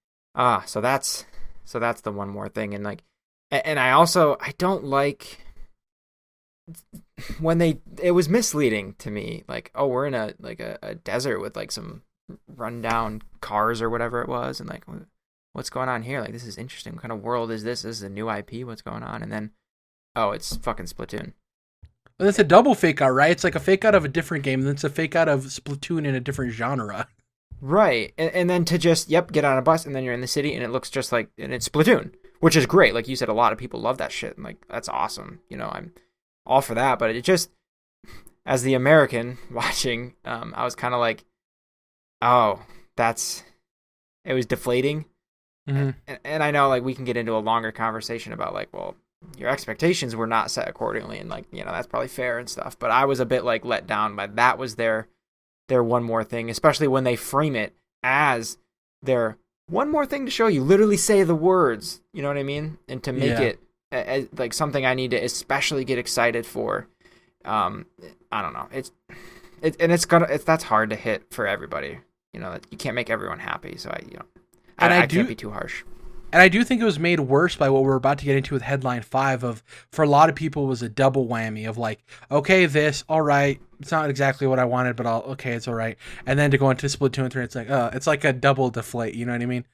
so that's the one more thing. And like, and I don't like when it was misleading to me. Like, oh, we're in a desert with like some rundown cars or whatever it was. And like, what's going on here? Like, this is interesting. What kind of world is this? This is a new IP. What's going on? And then, oh, it's fucking Splatoon. Well, it's a double fake out, right? It's like a fake out of a different game, and then it's a fake out of Splatoon in a different genre. Right. And then to just, get on a bus, and then you're in the city, and it looks just like, and it's Splatoon, which is great. Like you said, a lot of people love that shit, and like, that's awesome. I'm all for that, but it just, as the American watching, I was kind of like, oh, it was deflating. Mm-hmm. And I know, like, we can get into a longer conversation about, like, well, your expectations were not set accordingly, and, like, that's probably fair and stuff. But I was a bit, like, let down by that was their one more thing, especially when they frame it as their one more thing to show you. Literally say the words, you know what I mean? And to make it like something I need to especially get excited for. I don't know. That's hard to hit for everybody. You can't make everyone happy. So I can't be too harsh. And I do think it was made worse by what we're about to get into with headline 5 of, for a lot of people, was a double whammy of like, okay, this, all right, it's not exactly what I wanted, but okay, it's all right. And then to go into Splatoon 3, it's like a double deflate, you know what I mean?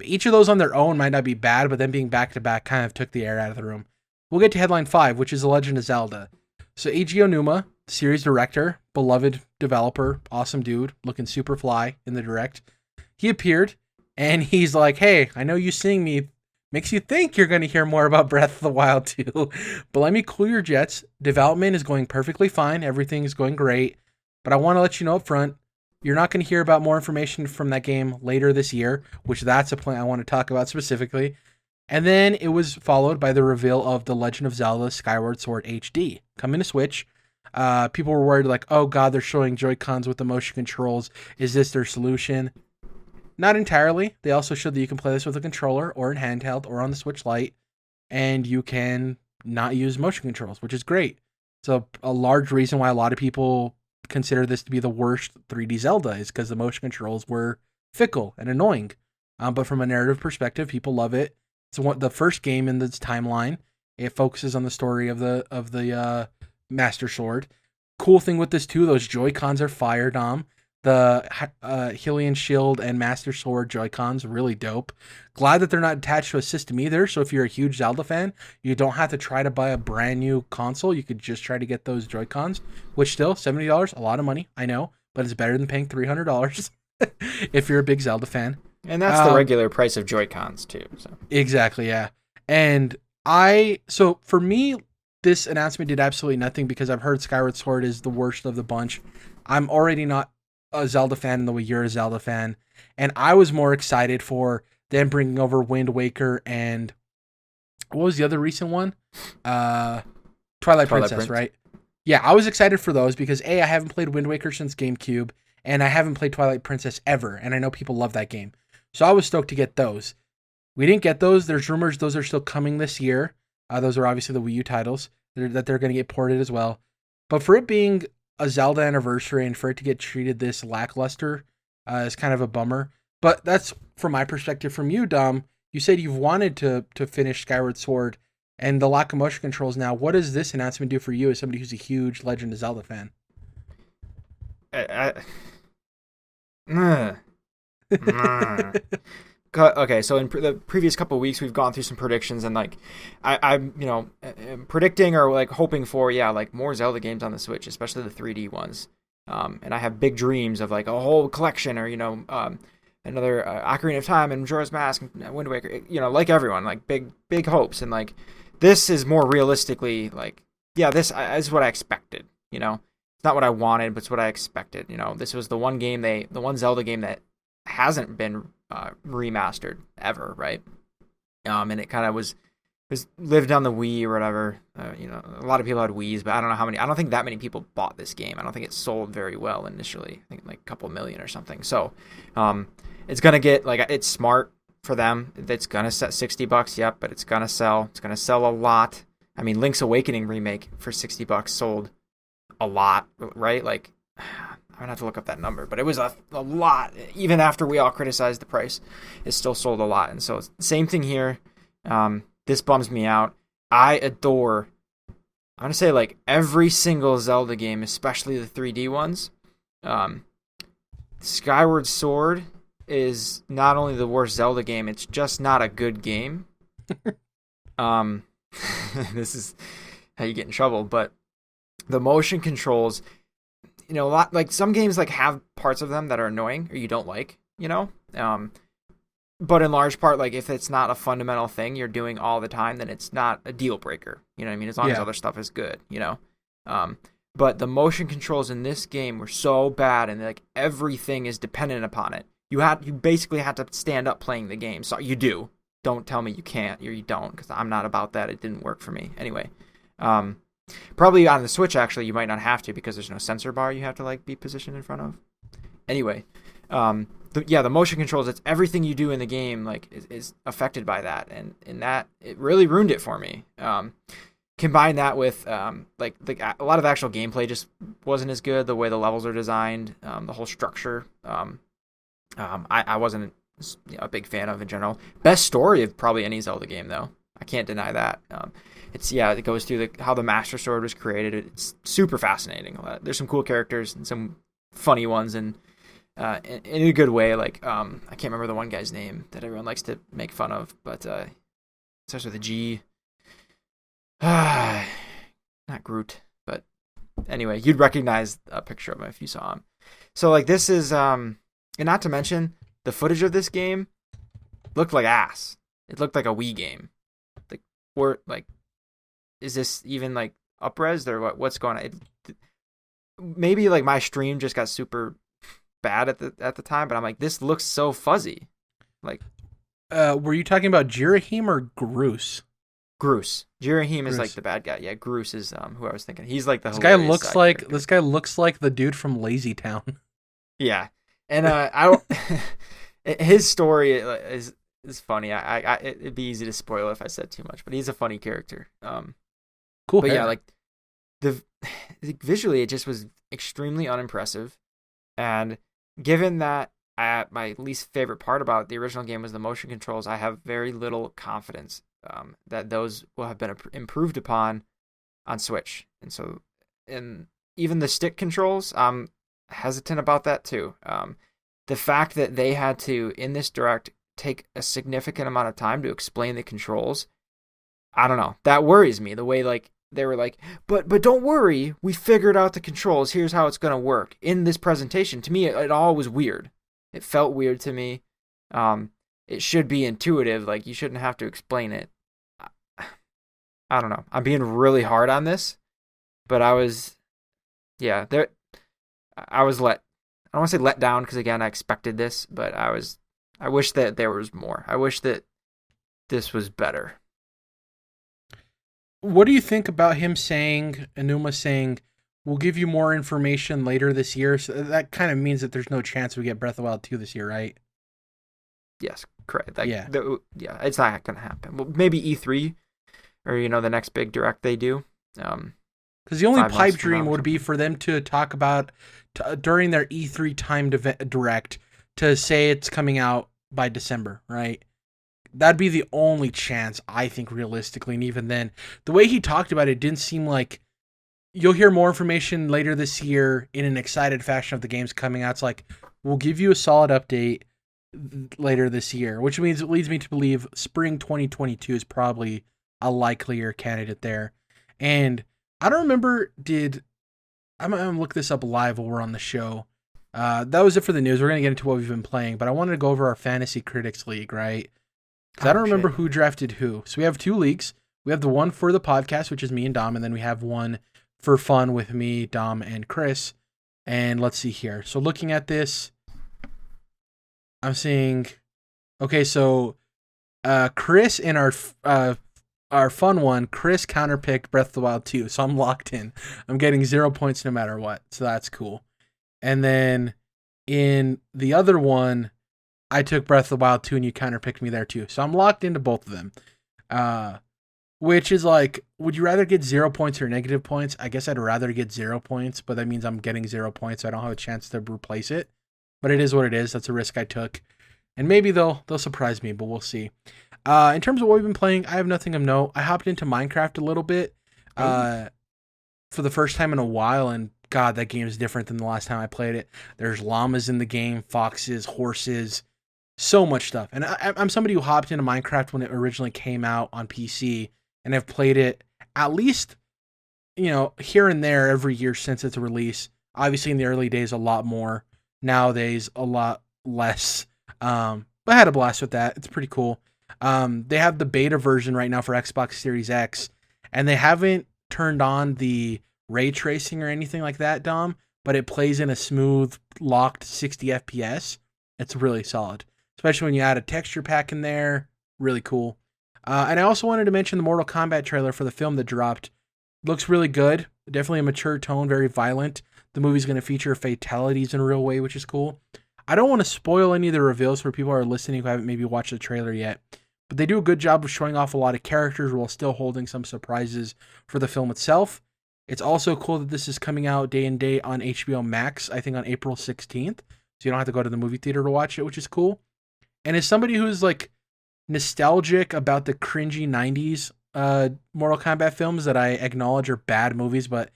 Each of those on their own might not be bad, but then being back to back kind of took the air out of the room. We'll get to headline 5, which is The Legend of Zelda. So Eiji Onuma, series director, beloved developer, awesome dude, looking super fly in the direct. He appeared. And he's like, hey, I know you seeing me makes you think you're going to hear more about Breath of the Wild 2. But let me cool your jets. Development is going perfectly fine. Everything is going great. But I want to let you know up front, you're not going to hear about more information from that game later this year, which that's a point I want to talk about specifically. And then it was followed by the reveal of The Legend of Zelda Skyward Sword HD coming to Switch. People were worried like, oh God, they're showing Joy-Cons with the motion controls. Is this their solution? Not entirely. They also showed that you can play this with a controller or in handheld or on the Switch Lite, and you can not use motion controls, which is great. So a large reason why a lot of people consider this to be the worst 3D Zelda is because the motion controls were fickle and annoying. But from a narrative perspective, people love it. It's the first game in this timeline. It focuses on the story of the Master Sword. Cool thing with this too, those Joy-Cons are fire, Dom. The Hylian Shield and Master Sword Joy-Cons, really dope. Glad that they're not attached to a system either, so if you're a huge Zelda fan, you don't have to try to buy a brand new console. You could just try to get those Joy-Cons, which still, $70, a lot of money, I know, but it's better than paying $300 if you're a big Zelda fan. And that's the regular price of Joy-Cons too. So. Exactly, yeah. And so for me, this announcement did absolutely nothing because I've heard Skyward Sword is the worst of the bunch. I'm already not a Zelda fan in the way you're a Zelda fan, and I was more excited for them bringing over Wind Waker and what was the other recent one? Twilight Princess, right? Yeah, I was excited for those because I haven't played Wind Waker since GameCube, and I haven't played Twilight Princess ever, and I know people love that game, so I was stoked to get those. We didn't get those. There's rumors those are still coming this year. Those are obviously the Wii U titles that they're going to get ported as well. But for it being a Zelda anniversary and for it to get treated this lackluster is kind of a bummer. But that's from my perspective. From you, Dom, you said you've wanted to finish Skyward Sword and the lack of motion controls now. What does this announcement do for you as somebody who's a huge Legend of Zelda fan? Okay, so in the previous couple of weeks, we've gone through some predictions, and like I'm predicting or like hoping for like more Zelda games on the Switch, especially the 3D ones. And I have big dreams of like a whole collection, or another Ocarina of Time and Majora's Mask and Wind Waker. Like everyone, like big hopes, and like this is more realistically like this is what I expected. It's not what I wanted, but it's what I expected. This was the one Zelda game that hasn't been remastered ever, right? And it kind of was lived on the Wii or whatever. A lot of people had Wiis, but I don't know how many. I don't think that many people bought this game. I don't think it sold very well initially. I think like a couple million or something. So, it's gonna get it's smart for them. It's gonna set $60. Yep, but it's gonna sell. It's gonna sell a lot. I mean, Link's Awakening remake for $60 sold a lot, right? Like, I'm gonna have to look up that number, but it was a lot. Even after we all criticized the price, it still sold a lot. And so, same thing here. This bums me out. I adore, I'm gonna say like every single Zelda game, especially the 3D ones. Skyward Sword is not only the worst Zelda game, it's just not a good game. This is how you get in trouble, but the motion controls, a lot, like some games like have parts of them that are annoying or you don't like, but in large part, like if it's not a fundamental thing you're doing all the time, then it's not a deal breaker. You know what I mean? As long as other stuff is good, but the motion controls in this game were so bad, and like everything is dependent upon it. You basically had to stand up playing the game. So you do. Don't tell me you can't or you don't, because I'm not about that. It didn't work for me. Anyway, probably on the Switch, actually, you might not have to because there's no sensor bar you have to like be positioned in front of. Anyway, the motion controls, it's everything you do in the game like is affected by that, and that it really ruined it for me. Combine that with like a lot of the actual gameplay just wasn't as good. The way the levels are designed, the whole structure. I wasn't was a big fan of in general. Best story of probably any Zelda game, though. I can't deny that. It goes through how the Master Sword was created. It's super fascinating. There's some cool characters and some funny ones, and in a good way. Like I can't remember the one guy's name that everyone likes to make fun of, but it starts with a G. Not Groot, but anyway, you'd recognize a picture of him if you saw him. So like this is and not to mention the footage of this game looked like ass. It looked like a Wii game. Is this even like up-res or what's going on? Maybe like my stream just got super bad at the time, but I'm like, this looks so fuzzy. Like, were you talking about Jirahim or Groose? Groose. Jirahim is like the bad guy. Yeah, Groose is who I was thinking. He's like this guy looks like the dude from Lazy Town. Yeah, and his story is funny. It'd be easy to spoil if I said too much, but he's a funny character. Cool. But yeah, like visually, it just was extremely unimpressive. And given that my least favorite part about the original game was the motion controls, I have very little confidence that those will have been improved upon on Switch. And even the stick controls, I'm hesitant about that too. The fact that they had to, in this direct, take a significant amount of time to explain the controls, I don't know. That worries me. The way like they were like, but don't worry, we figured out the controls. Here's how it's gonna work in this presentation. To me, it all was weird. It felt weird to me. It should be intuitive. Like you shouldn't have to explain it. I don't know. I'm being really hard on this, but I was let. I don't want to say let down because again I expected this, but I wish that there was more. I wish that this was better. What do you think about him saying, Enuma saying, we'll give you more information later this year? So that kind of means that there's no chance we get Breath of the Wild 2 this year, right? Yes, correct. Yeah, it's not going to happen. Well, maybe E3 or, the next big direct they do. Because the only pipe dream would be for them to talk about, during their E3 timed direct, to say it's coming out by December, right? That'd be the only chance, I think, realistically. And even then, the way he talked about it didn't seem like you'll hear more information later this year in an excited fashion of the games coming out. It's like, we'll give you a solid update later this year, which means it leads me to believe spring 2022 is probably a likelier candidate there. And I don't remember, I'm going to look this up live while we're on the show. That was it for the news. We're going to get into what we've been playing, but I wanted to go over our Fantasy Critics League, right? Because I don't remember who drafted who. So we have 2 leagues. We have the one for the podcast, which is me and Dom, and then we have one for fun with me, Dom, and Chris. And let's see here. So looking at this, I'm seeing, okay, so Chris in our fun one, Chris counterpicked Breath of the Wild 2, so I'm locked in. I'm getting 0 points no matter what, so that's cool. And then in the other one, I took Breath of the Wild 2 and you counterpicked me there too. So I'm locked into both of them. Which is like, would you rather get 0 points or negative points? I guess I'd rather get 0 points, but that means I'm getting 0 points, so I don't have a chance to replace it. But it is what it is. That's a risk I took. And maybe they'll surprise me, but we'll see. In terms of what we've been playing, I have nothing of note. I hopped into Minecraft a little bit for the first time in a while, and God, that game is different than the last time I played it. There's llamas in the game, foxes, horses, so much stuff. And I'm somebody who hopped into Minecraft when it originally came out on PC, and I've played it at least, here and there every year since its release. Obviously, in the early days, a lot more. Nowadays, a lot less. But I had a blast with that. It's pretty cool. They have the beta version right now for Xbox Series X, and they haven't turned on the ray tracing or anything like that, Dom, but it plays in a smooth, locked 60 FPS. It's really solid, especially when you add a texture pack in there. Really cool. And I also wanted to mention the Mortal Kombat trailer for the film that dropped. Looks really good. Definitely a mature tone, very violent. The movie's going to feature fatalities in a real way, which is cool. I don't want to spoil any of the reveals for people who are listening who haven't maybe watched the trailer yet, but they do a good job of showing off a lot of characters while still holding some surprises for the film itself. It's also cool that this is coming out day and date on HBO Max, I think on April 16th, so you don't have to go to the movie theater to watch it, which is cool. And as somebody who's like nostalgic about the cringy 90s Mortal Kombat films that I acknowledge are bad movies, but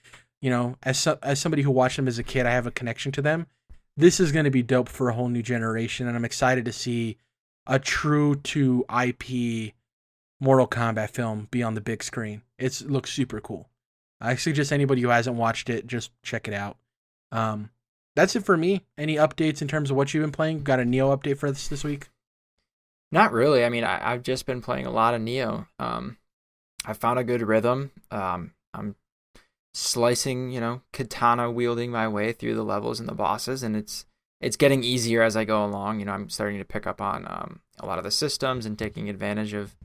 as somebody who watched them as a kid, I have a connection to them. This is going to be dope for a whole new generation, and I'm excited to see a true to IP Mortal Kombat film be on the big screen. It looks super cool. I suggest anybody who hasn't watched it, just check it out. That's it for me. Any updates in terms of what you've been playing? Got a Nioh update for us this week? Not really. I mean, I've just been playing a lot of Nioh. I found a good rhythm. I'm slicing, katana wielding my way through the levels and the bosses, and it's getting easier as I go along. I'm starting to pick up on a lot of the systems and taking advantage of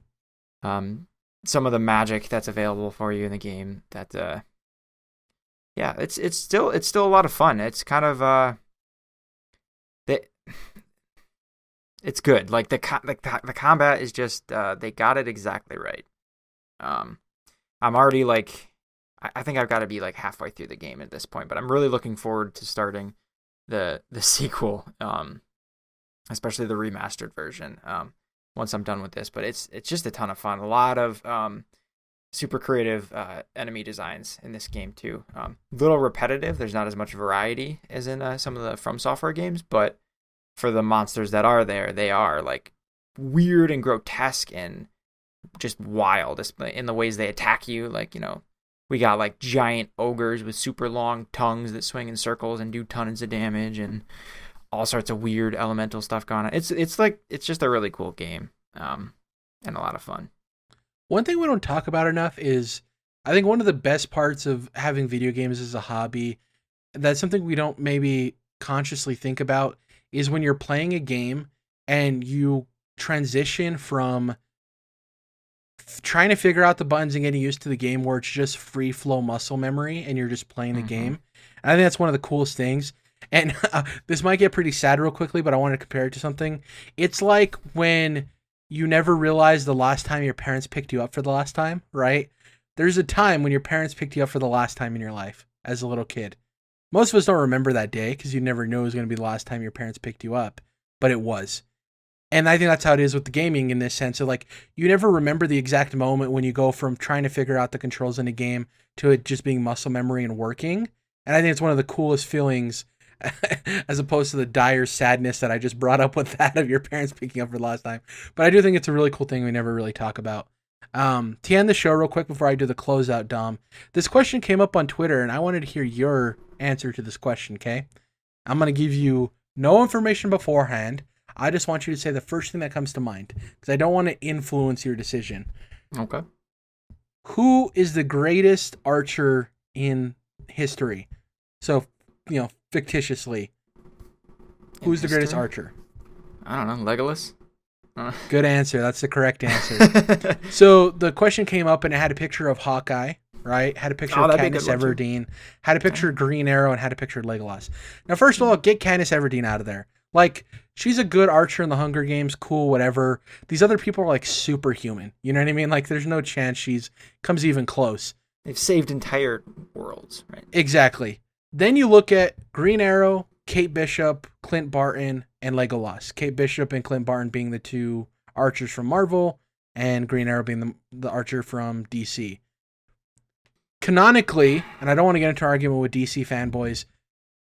some of the magic that's available for you in the game. That it's still a lot of fun. It's kind of it's good. Like the combat is just they got it exactly right. I'm already like, I think I've got to be like halfway through the game at this point, but I'm really looking forward to starting the sequel, especially the remastered version. Once I'm done with this, but it's just a ton of fun. A lot of super creative enemy designs in this game too. A little repetitive. There's not as much variety as in some of the From Software games, but for the monsters that are there, they are like weird and grotesque and just wild in the ways they attack you. Like, we got like giant ogres with super long tongues that swing in circles and do tons of damage and all sorts of weird elemental stuff going on. It's just a really cool game, and a lot of fun. One thing we don't talk about enough is, I think one of the best parts of having video games as a hobby, that's something we don't maybe consciously think about, is when you're playing a game and you transition from trying to figure out the buttons and getting used to the game where it's just free flow muscle memory and you're just playing the game. And I think that's one of the coolest things. And this might get pretty sad real quickly, but I want to compare it to something. It's like when you never realized the last time your parents picked you up for the last time, right? There's a time when your parents picked you up for the last time in your life as a little kid. Most of us don't remember that day because you never knew it was going to be the last time your parents picked you up, but it was. And I think that's how it is with the gaming in this sense. So like, you never remember the exact moment when you go from trying to figure out the controls in a game to it just being muscle memory and working. And I think it's one of the coolest feelings as opposed to the dire sadness that I just brought up with that of your parents picking up for the last time. But I do think it's a really cool thing we never really talk about. To end the show real quick before I do the closeout, Dom, this question came up on Twitter and I wanted to hear your answer to this question, okay? I'm going to give you no information beforehand. I just want you to say the first thing that comes to mind because I don't want to influence your decision. Okay. Who is the greatest archer in history? So, fictitiously. Who's the greatest archer? I don't know. Legolas? Good answer. That's the correct answer. So the question came up and it had a picture of Hawkeye, right? Had a picture of Katniss Everdeen, had a picture of Green Arrow, and had a picture of Legolas. Now, first of all, get Katniss Everdeen out of there. Like, she's a good archer in the Hunger Games, cool, whatever. These other people are like superhuman. You know what I mean? Like, there's no chance she's comes even close. They've saved entire worlds, right? Exactly. Then you look at Green Arrow, Kate Bishop, Clint Barton, and Legolas. Kate Bishop and Clint Barton being the two archers from Marvel, and Green Arrow being the archer from DC. Canonically, and I don't want to get into an argument with DC fanboys,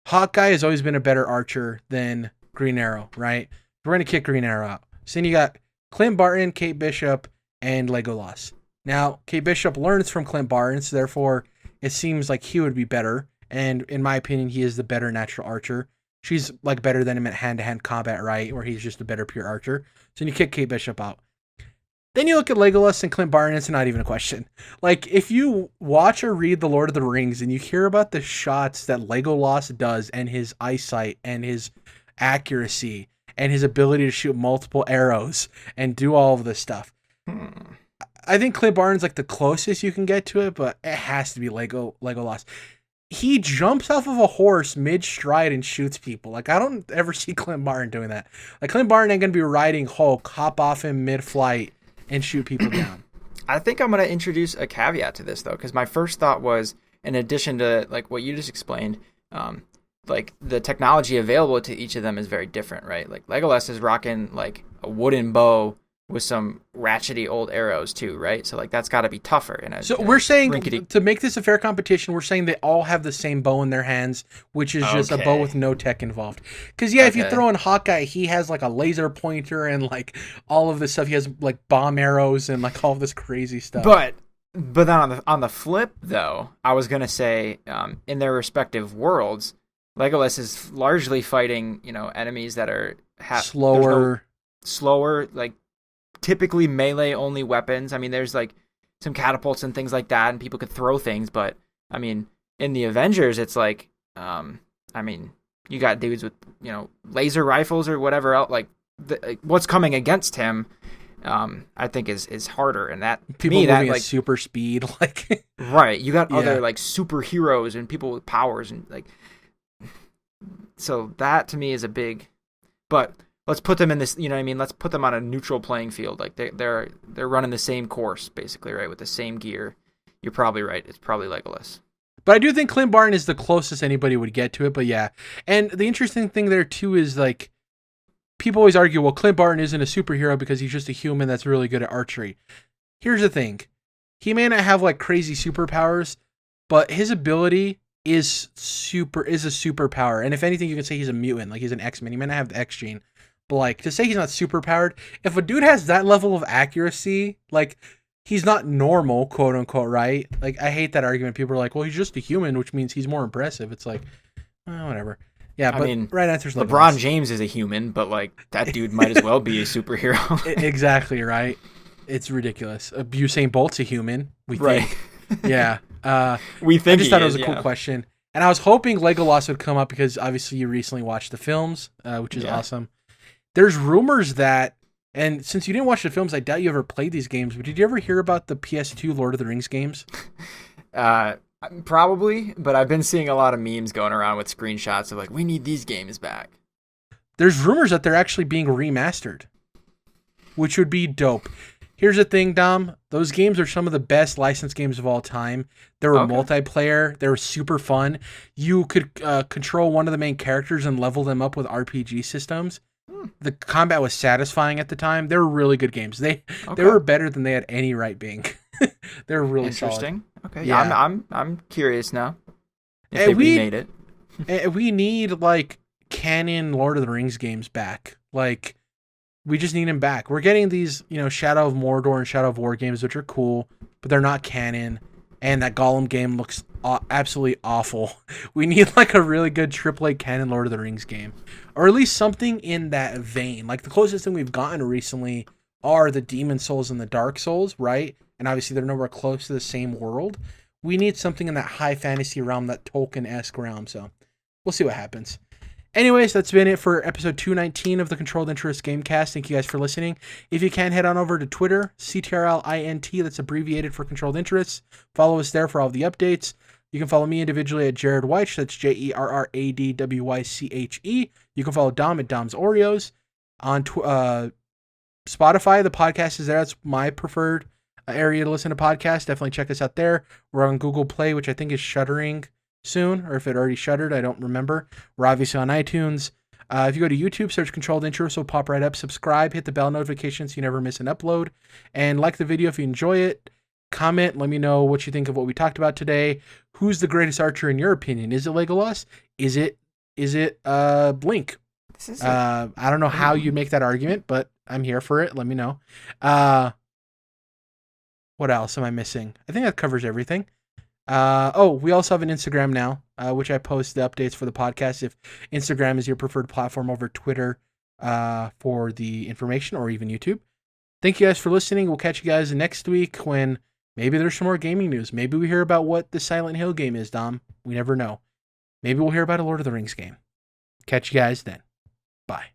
Hawkeye has always been a better archer than Green Arrow, right? We're going to kick Green Arrow out. So then you got Clint Barton, Kate Bishop, and Legolas. Now, Kate Bishop learns from Clint Barton, so therefore it seems like he would be better. And in my opinion, he is the better natural archer. She's like better than him at hand-to-hand combat, right? Where he's just a better pure archer. So then you kick Kate Bishop out. Then you look at Legolas and Clint Barton, it's not even a question. Like, if you watch or read The Lord of the Rings and you hear about the shots that Legolas does and his eyesight and his accuracy and his ability to shoot multiple arrows and do all of this stuff. I think Clint Barton's like the closest you can get to it, but it has to be Legolas. He jumps off of a horse mid-stride and shoots people. Like, I don't ever see Clint Barton doing that. Like, Clint Barton ain't going to be riding Hulk, hop off him mid-flight, and shoot people down. I think I'm going to introduce a caveat to this, though, because my first thought was, in addition to, like, what you just explained, like, the technology available to each of them is very different, right? Like, Legolas is rocking, like, a wooden bow with some ratchety old arrows too, right? So like that's got to be tougher. So we're saying to make this a fair competition, we're saying they all have the same bow in their hands, which is just a bow with no tech involved. Because if you throw in Hawkeye, he has like a laser pointer and like all of this stuff. He has like bomb arrows and like all this crazy stuff. But then on the flip though, I was gonna say in their respective worlds, Legolas is largely fighting enemies that are slower, like typically melee only weapons. I mean, there's like some catapults and things like that, and people could throw things. But I mean, in the Avengers, it's like, you got dudes with laser rifles or whatever else. Like what's coming against him, I think is harder. And that people to me, moving that at super speed, like right. You got other like superheroes and people with powers and like. So that to me is a big, but. Let's put them in this, let's put them on a neutral playing field. Like they're running the same course, basically, right? With the same gear. You're probably right. It's probably Legolas. But I do think Clint Barton is the closest anybody would get to it. But yeah. And the interesting thing there, too, is like people always argue, well, Clint Barton isn't a superhero because he's just a human that's really good at archery. Here's the thing. He may not have like crazy superpowers, but his ability is a superpower. And if anything, you can say he's a mutant. Like he's an X-Men. He may not have the X gene. But like to say he's not super powered, if a dude has that level of accuracy, like he's not normal, quote unquote, right? Like I hate that argument. People are like, well, he's just a human, which means he's more impressive. It's like, whatever. Yeah, but right answer's LeBron James is a human, but like that dude might as well be a superhero. Exactly right. It's ridiculous. Usain Bolt's a human. We think. Yeah. We think. I just thought it was a cool question, and I was hoping Legolas would come up because obviously you recently watched the films, which is awesome. There's rumors that, and since you didn't watch the films, I doubt you ever played these games, but did you ever hear about the PS2 Lord of the Rings games? Probably, but I've been seeing a lot of memes going around with screenshots of like, we need these games back. There's rumors that they're actually being remastered, which would be dope. Here's the thing, Dom. Those games are some of the best licensed games of all time. They were multiplayer. They were super fun. You could control one of the main characters and level them up with RPG systems. The combat was satisfying at the time. They were really good games. They were better than they had any right being. They were really interesting. Solid. Okay, yeah. I'm curious now. If they remade it, we need like canon Lord of the Rings games back. Like we just need them back. We're getting these, Shadow of Mordor and Shadow of War games, which are cool, but they're not canon. And that Gollum game looks absolutely awful. We need like a really good AAA canon Lord of the Rings game. Or at least something in that vein. Like the closest thing we've gotten recently are the Demon Souls and the Dark Souls, right? And obviously they're nowhere close to the same world. We need something in that high fantasy realm, that Tolkien-esque realm. So we'll see what happens. Anyways, that's been it for episode 219 of the Controlled Interest Gamecast. Thank you guys for listening. If you can, head on over to Twitter, CTRLINT, that's abbreviated for Controlled Interests. Follow us there for all the updates. You can follow me individually at Jerrad Wyche, that's JERRADWYCHE. You can follow Dom at Dom's Oreos. On Spotify, the podcast is there. That's my preferred area to listen to podcasts. Definitely check us out there. We're on Google Play, which I think is shuttering soon, or if it already shuttered, I don't remember. We're obviously on iTunes. If you go to YouTube, search Controlled Interest, will pop right up. Subscribe, hit the bell notification so you never miss an upload, and like the video if you enjoy it. Comment, let me know what you think of what we talked about today. Who's the greatest archer in your opinion? Is it Legolas? Is it Blink? I don't know how you'd make that argument, but I'm here for it. Let me know. What else am I missing? I think that covers everything. We also have an Instagram now, which I post the updates for the podcast. If Instagram is your preferred platform over Twitter for the information, or even YouTube. Thank you guys for listening. We'll catch you guys next week when maybe there's some more gaming news. Maybe we hear about what the Silent Hill game is, Dom. We never know. Maybe we'll hear about a Lord of the Rings game. Catch you guys then. Bye.